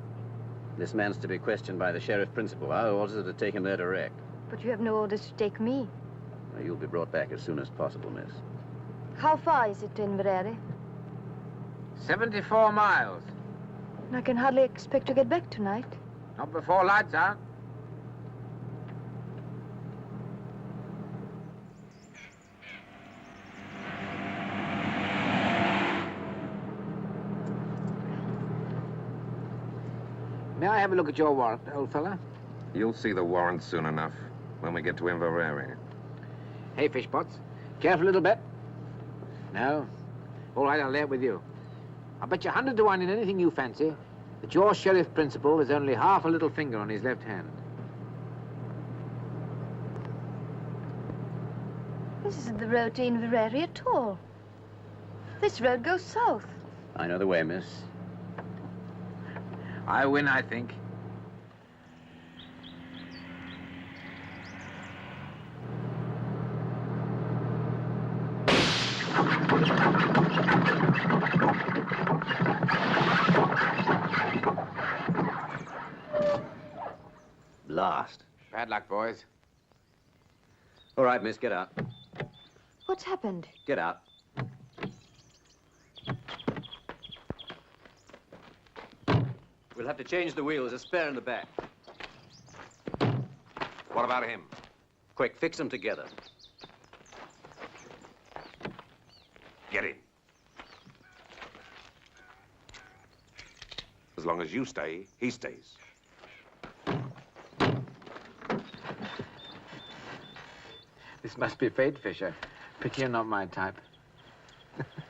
This man's to be questioned by the sheriff principal. Our orders are to take him there direct. But you have no orders to take me. Well, you'll be brought back as soon as possible, miss. How far is it to Inverary? 74 miles. I can hardly expect to get back tonight. Not before lights out. May I have a look at your warrant, old fella? You'll see the warrant soon enough when we get to Inverary. Hey, Fishpots. Careful a little bit. No? All right, I'll lay it with you. I'll bet you 100 to 1 in anything you fancy that your sheriff principal has only half a little finger on his left hand. This isn't the road to Inverary at all. This road goes south. I know the way, miss. I win, I think. Blast. Bad luck, boys. All right, miss, get out. What's happened? Get out. We'll have to change the wheel. There's a spare in the back. What about him? Quick, fix them together. Get in. As long as you stay, he stays. This must be fate, Fisher. Pity you're not my type.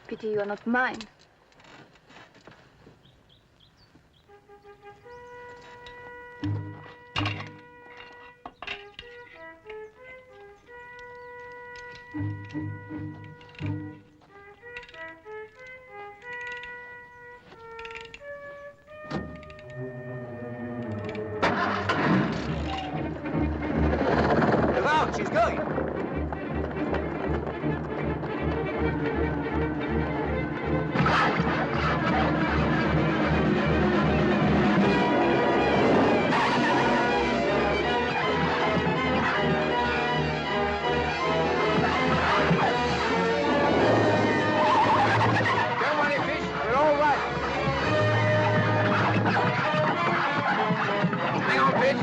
Pity you are not mine. Look out, she's going. Don't worry, Fish. We're all right. Hang on, Fish.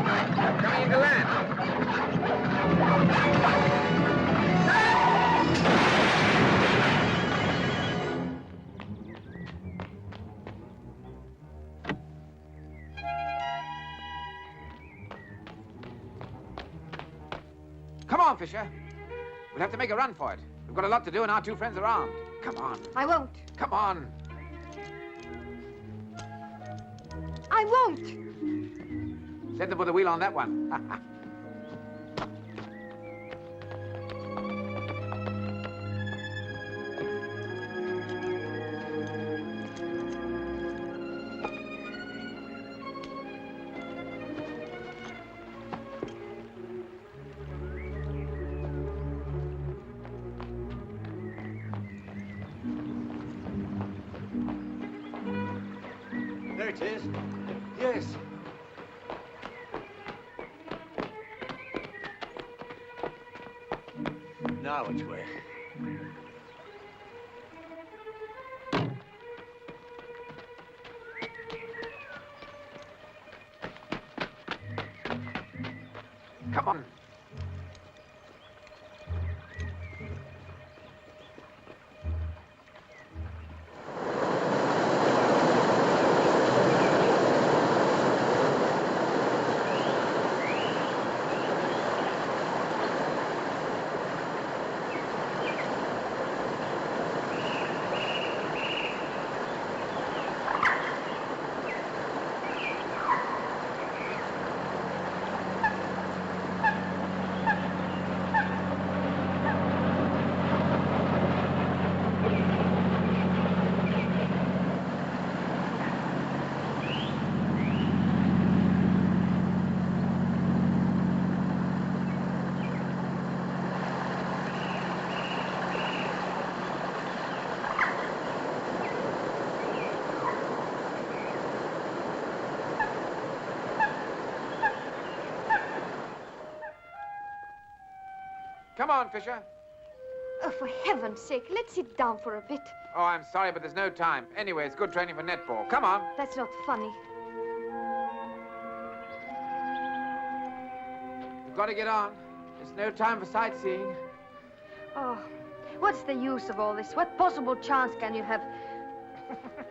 Coming into land. Come on, Fisher. We'll have to make a run for it. We've got a lot to do and our two friends are armed. Come on. I won't. Come on. I won't. Let them put the wheel on that one. There it is. Yes. Now which way? Come on. Come on, Fisher. Oh, for heaven's sake, let's sit down for a bit. Oh, I'm sorry, but there's no time. Anyway, it's good training for netball. Come on. That's not funny. We've got to get on. There's no time for sightseeing. Oh, what's the use of all this? What possible chance can you have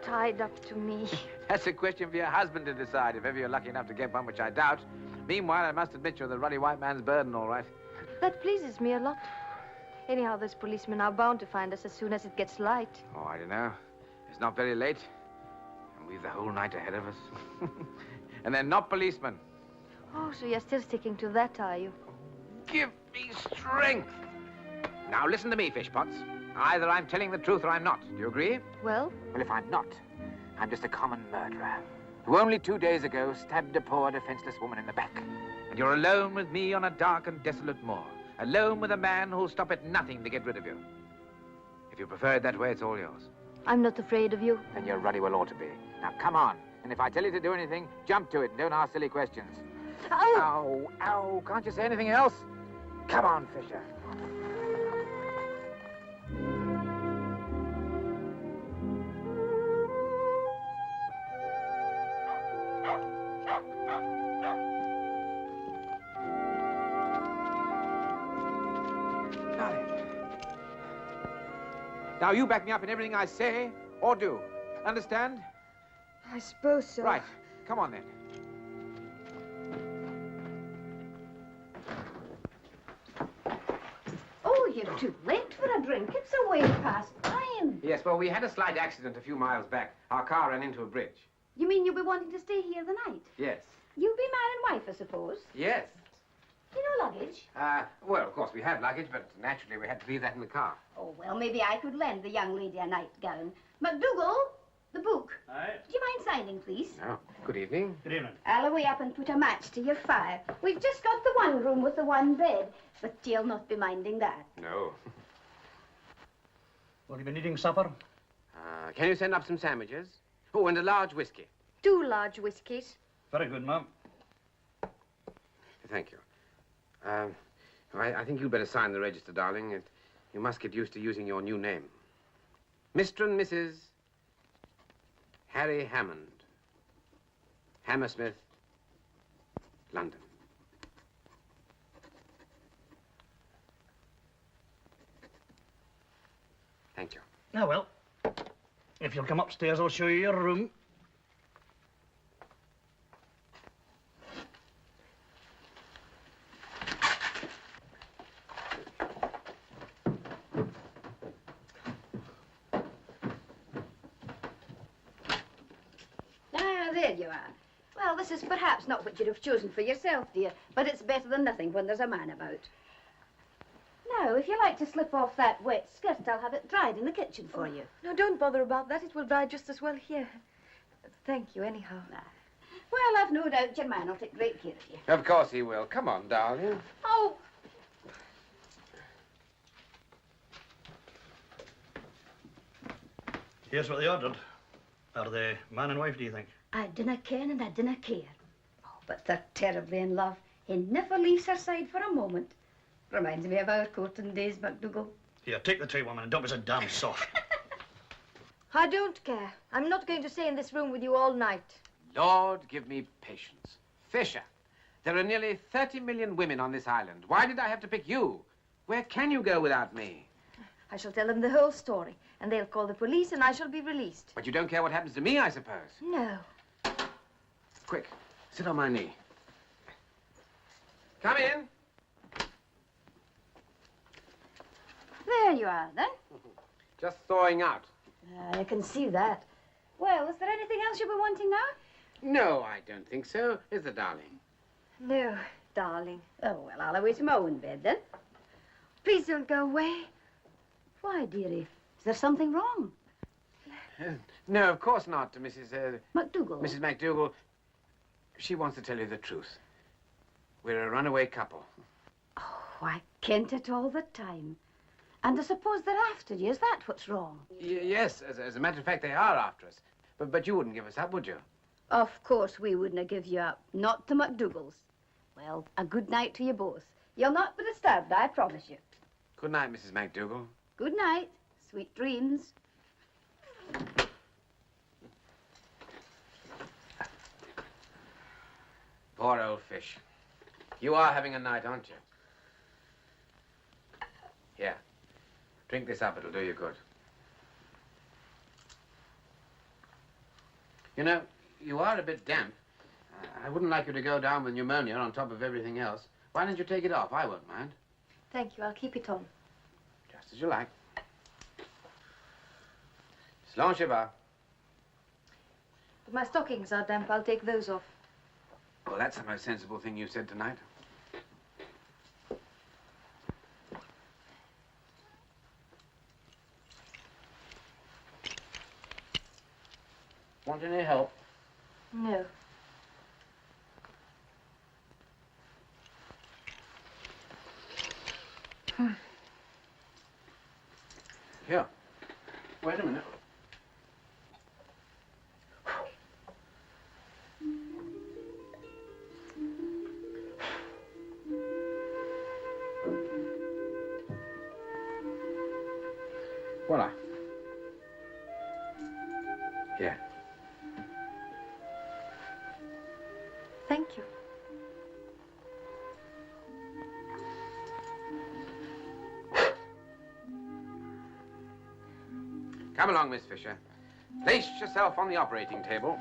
tied up to me? That's a question for your husband to decide, if ever you're lucky enough to get one, which I doubt. Meanwhile, I must admit you're the ruddy white man's burden, all right. That pleases me a lot. Anyhow, those policemen are bound to find us as soon as it gets light. Oh, I don't know. It's not very late. And we've the whole night ahead of us. And they're not policemen. Oh, so you're still sticking to that, are you? Give me strength. Now, listen to me, Fishpots. Either I'm telling the truth or I'm not. Do you agree? Well? Well, if I'm not, I'm just a common murderer who only 2 days ago stabbed a poor, defenseless woman in the back. And you're alone with me on a dark and desolate moor. Alone with a man who'll stop at nothing to get rid of you. If you prefer it that way, it's all yours. I'm not afraid of you. Then you're ruddy well ought to be. Now, come on. And if I tell you to do anything, jump to it and don't ask silly questions. Ow! Ow, ow. Can't you say anything else? Come on, Fisher. Now, you back me up in everything I say or do. Understand? I suppose so. Right. Come on, then. Oh, you're too late for a drink. It's a way past time. Yes, well, we had a slight accident a few miles back. Our car ran into a bridge. You mean you'll be wanting to stay here the night? Yes. You'll be man and wife, I suppose. Yes. You know luggage? Well, of course, we had luggage, but naturally we had to leave that in the car. Oh, well, maybe I could lend the young lady a nightgown. MacDougall, the book. Aye. Do you mind signing, please? Oh, good evening. Good evening. I'll away up and put a match to your fire. We've just got the one room with the one bed, but you'll not be minding that. No. Will you be needing supper? Can you send up some sandwiches? Oh, and a large whiskey. 2 large whiskies. Very good, ma'am. Thank you. I think you'd better sign the register, darling. You must get used to using your new name. Mr. and Mrs. Harry Hammond. Hammersmith, London. Thank you. Ah, well. If you'll come upstairs, I'll show you your room. Ah, there you are. Well, this is perhaps not what you'd have chosen for yourself, dear, but it's better than nothing when there's a man about. Now, if you like to slip off that wet skirt, I'll have it dried in the kitchen for you. No, don't bother about that. It will dry just as well here. Thank you, anyhow. Well, I've no doubt your man will take great care of you. Of course he will. Come on, darling. Oh, Here's what they ordered. Are they man and wife, do you think? I dinna ken and I dinna care. Oh, but they're terribly in love. He never leaves her side for a moment. Reminds me of our courting days, MacDougall. Here, take the tray, woman, and don't be so damn soft. I don't care. I'm not going to stay in this room with you all night. Lord, give me patience. Fisher, there are nearly 30 million women on this island. Why did I have to pick you? Where can you go without me? I shall tell them the whole story, and they'll call the police, and I shall be released. But you don't care what happens to me, I suppose. No. Quick, sit on my knee. Come in. There you are, then. Just thawing out. I can see that. Well, is there anything else you'll be wanting now? No, I don't think so. Is there, darling? No, darling. Oh, well, I'll away to my own bed, then. Please don't go away. Why, dearie? Is there something wrong? No, of course not, Mrs. MacDougall. Mrs. MacDougall. She wants to tell you the truth. We're a runaway couple. Oh, I kent it all the time. And I suppose they're after you. Is that what's wrong? Yes, as a matter of fact, they are after us. But you wouldn't give us up, would you? Of course we wouldn't give you up. Not to MacDougall's. Well, a good night to you both. You'll not be disturbed, I promise you. Good night, Mrs. McDougal. Good night. Sweet dreams. Poor old fish. You are having a night, aren't you? Here. Drink this up. It'll do you good. You know, you are a bit damp. I wouldn't like you to go down with pneumonia on top of everything else. Why don't you take it off? I won't mind. Thank you. I'll keep it on. Just as you like. Slán Shiva. But my stockings are damp. I'll take those off. Well, that's the most sensible thing you've said tonight. Want any help? No. Here. Wait a minute. Voila. Here. Thank you. Come along, Miss Fisher. Place yourself on the operating table.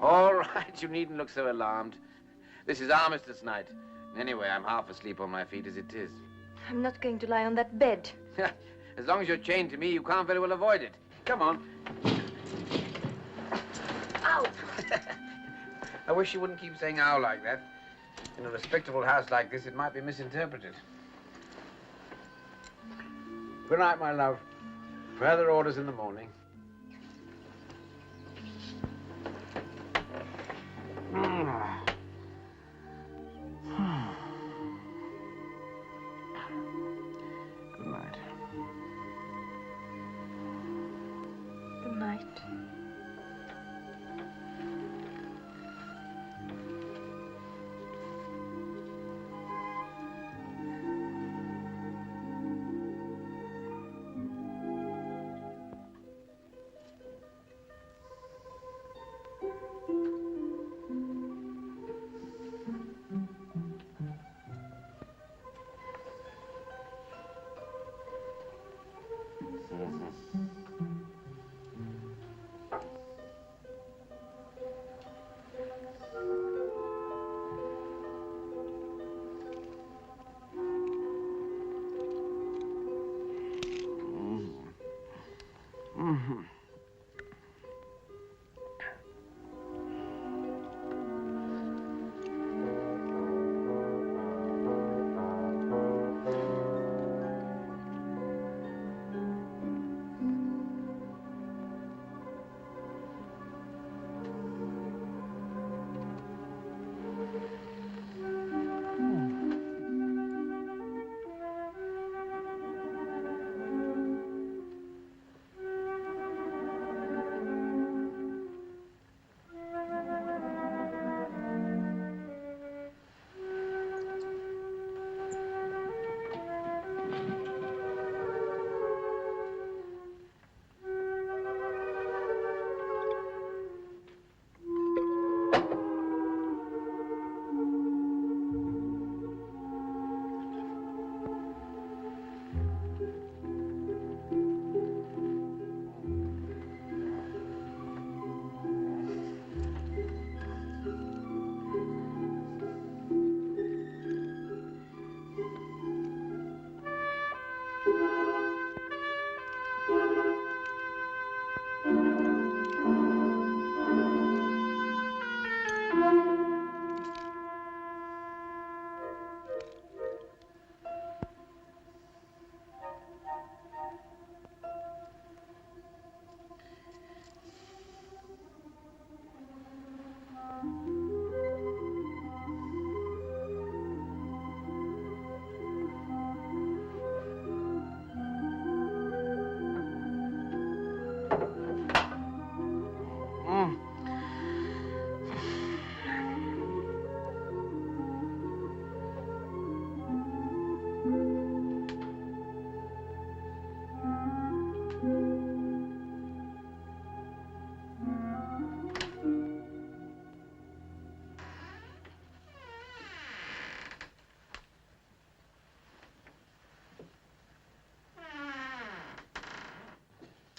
All right, you needn't look so alarmed. This is armistice night. Anyway, I'm half asleep on my feet as it is. I'm not going to lie on that bed. As long as you're chained to me, you can't very well avoid it. Come on. Ow! I wish you wouldn't keep saying ow like that. In a respectable house like this, it might be misinterpreted. Good night, my love. Further orders in the morning. Good night. Good night.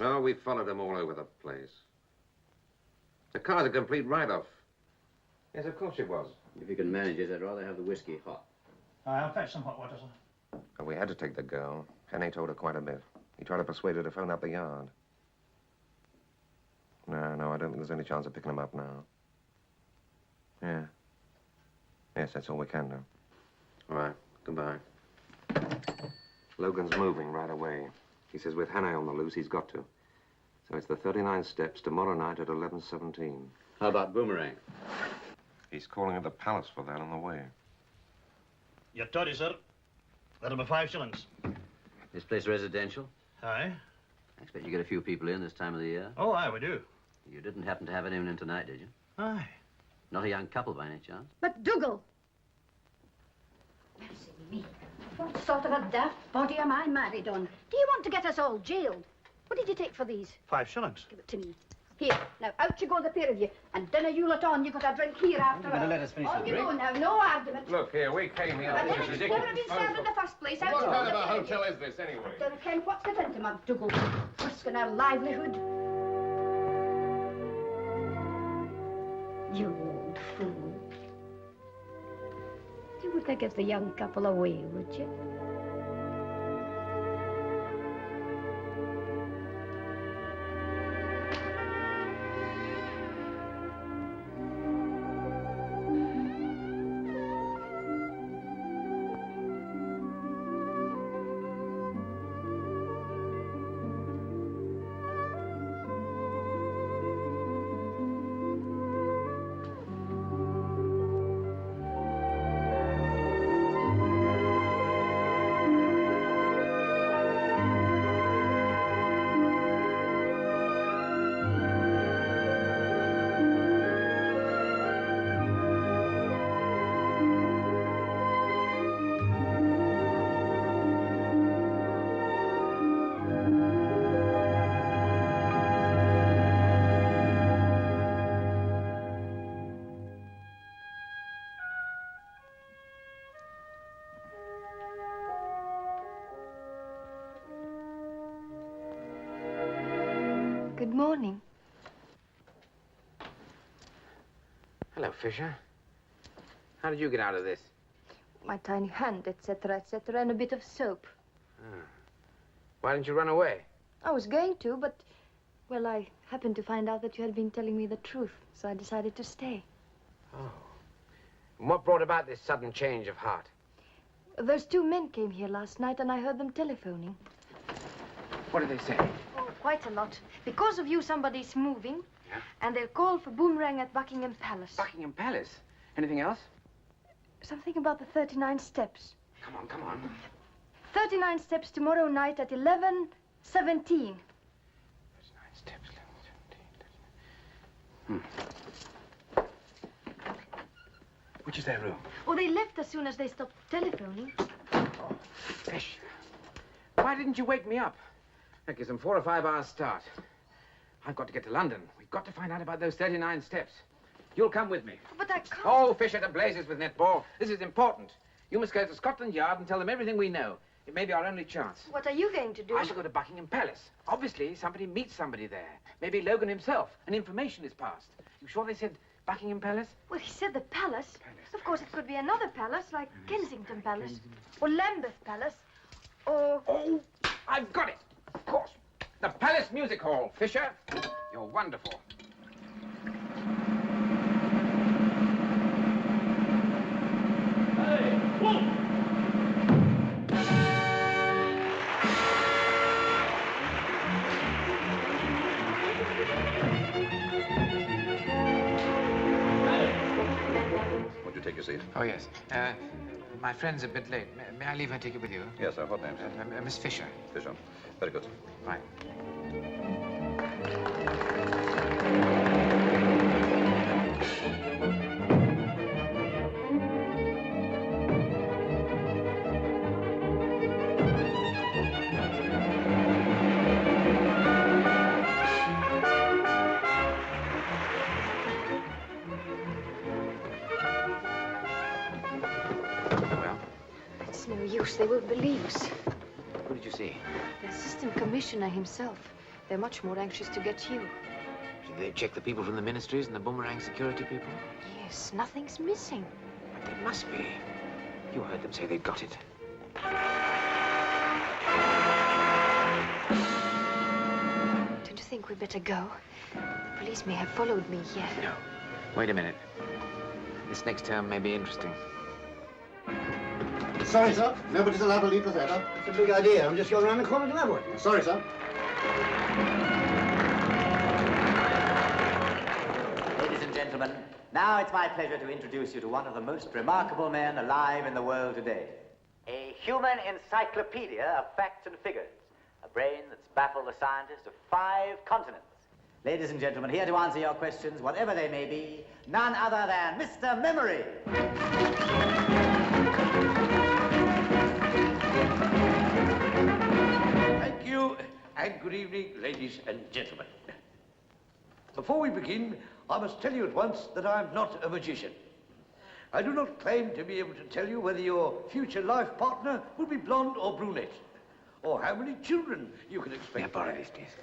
Oh, we followed them all over the place. The car's a complete write-off. Yes, of course it was. If you can manage it, I'd rather have the whiskey hot. I'll fetch some hot water, sir. Well, we had to take the girl. Kenneth told her quite a bit. He tried to persuade her to phone up the yard. No, I don't think there's any chance of picking him up now. Yeah. Yes, that's all we can do. All right. Goodbye. Logan's moving right away. He says with Hannah on the loose, he's got to. So it's the 39 steps tomorrow night at 11:17. How about Boomerang? He's calling at the palace for that on the way. Your toddy, sir. That'll be 5 shillings. This place residential? Aye. I expect you get a few people in this time of the year. Oh, aye, we do. You didn't happen to have anyone in tonight, did you? Aye. Not a young couple by any chance? But Dougal! Mercy me. What sort of a daft body am I married on? Do you want to get us all jailed? What did you take for these? 5 shillings. Give it to me. Here, now out you go, the pair of you. And dinner you lot on. You got a drink here after all. You're going to let us finish on the you drink? go now, no argument. Look, here, we came here. But This then is it's ridiculous. never been served in the first place. Out What you go, kind the of a pair of you. hotel is this, anyway? Don't ken what's the into him, Dougal. Risking our livelihood. You old fool. You wouldn't give the young couple away, would you? Good morning. Hello, Fisher. How did you get out of this? My tiny hand, etc., and a bit of soap. Why didn't you run away? I was going to, but, well, I happened to find out that you had been telling me the truth, so I decided to stay. Oh. And what brought about this sudden change of heart? Those 2 men came here last night, and I heard them telephoning. What did they say? Oh, quite a lot. Because of you, somebody's moving. Yeah? And they'll call for Boomerang at Buckingham Palace. Buckingham Palace? Anything else? Something about the 39 steps. Come on. 39 steps tomorrow night at 11:17. 39 steps, 11:17. Which is their room? Oh, they left as soon as they stopped telephoning. Oh, Fish. Why didn't you wake me up? That gives them 4 or 5 hours start. I've got to get to London. We've got to find out about those 39 steps. You'll come with me. But I can't. Oh, Fisher, to blazes with netball. This is important. You must go to Scotland Yard and tell them everything we know. It may be our only chance. What are you going to do? I shall go to Buckingham Palace. Obviously, somebody meets somebody there. Maybe Logan himself. And information is passed. You sure they said Buckingham Palace? Well, he said the palace. Of course, it could be another palace, like Kensington Palace, or Lambeth Palace, or... Oh, I've got it. Of course. The Palace Music Hall. Fisher, you're wonderful. Hey, whoa! Would you take your seat? Oh, yes. My friend's a bit late. May I leave her ticket with you? Yes, sir. What name, sir? Miss Fisher. Fisher. Very good. Right. It's no use. They won't believe us. Who did you see? The assistant commissioner himself. They're much more anxious to get you. Did they check the people from the ministries and the boomerang security people? Yes, nothing's missing. But they must be. You heard them say they'd got it. Don't you think we'd better go? The police may have followed me here. No. Wait a minute. This next term may be interesting. Sorry, sir. Nobody's allowed to leave the theatre. It's a big idea. I'm just going around the corner to have one. Sorry, sir. Ladies and gentlemen, now it's my pleasure to introduce you to one of the most remarkable men alive in the world today. A human encyclopedia of facts and figures. A brain that's baffled the scientists of 5 continents. Ladies and gentlemen, here to answer your questions, whatever they may be, none other than Mr. Memory. Thank you, and good evening, ladies and gentlemen. Before we begin, I must tell you at once that I'm not a magician. I do not claim to be able to tell you whether your future life partner will be blonde or brunette, or how many children you can expect. Yeah, borrow these, please.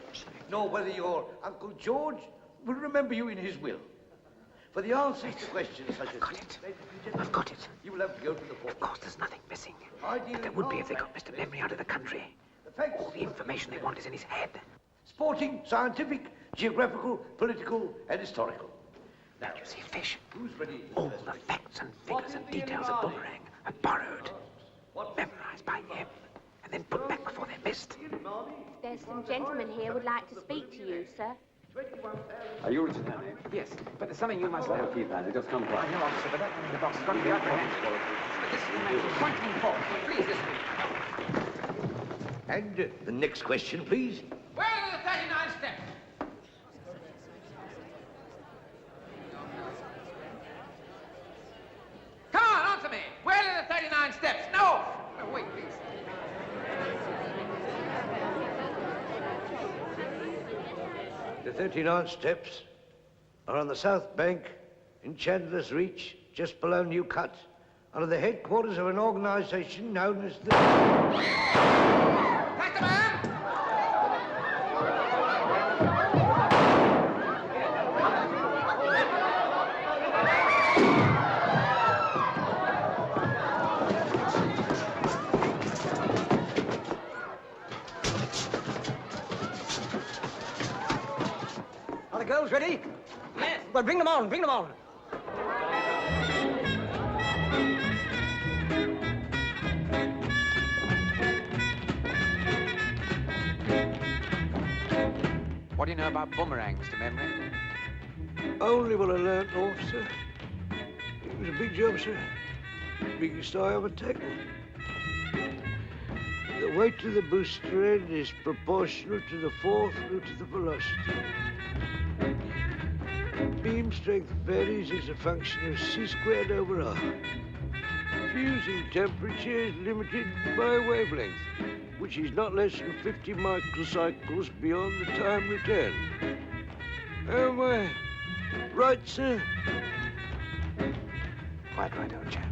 Nor whether your Uncle George will remember you in his will. For the answers to questions such as... I've got it. You will have to go to the court. Of course, there's nothing missing. But there would be if they got Mr. Memory out of the country. All the information they want is in his head. Sporting, scientific, geographical, political, and historical. Now, you see, Fish, who's ready? All the facts and figures and details of Boomerang are borrowed, memorized by him, and then put back before they're missed. There's some gentlemen here would like to speak to you, sir. Are you Richard Henry? Yes, but there's something you must know. Keith, I just come I quiet. know, officer, but that one in the box has got to be out there. But this is the man who's pointing for. Please, listen. And the next question, please. Where are the 39 steps? Come on, answer me. Where are the 39 steps? No! No, wait, please. The 39 steps are on the south bank in Chandler's Reach, just below New Cut, under the headquarters of an organization known as the... Catch the man! Are the girls ready? Yes. Well, bring them on, bring them on. What do you know about Boomerang, Mr. Memory? Only what I learned, officer. It was a big job, sir. Biggest I ever taken. The weight of the booster end is proportional to the fourth root of the velocity. Beam strength varies as a function of c² over r. Fusing temperature is limited by wavelength, which is not less than 50 microcycles beyond the time returned. Am I right, sir? Quite right, old chap.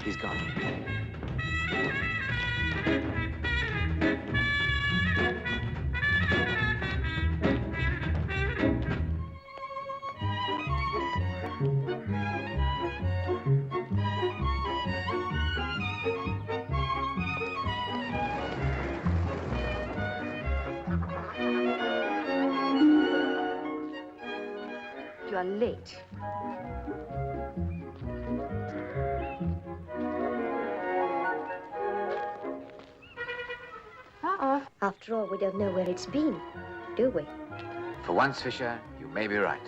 He's gone. You are late. After all, we don't know where it's been, do we? For once, Fisher, you may be right.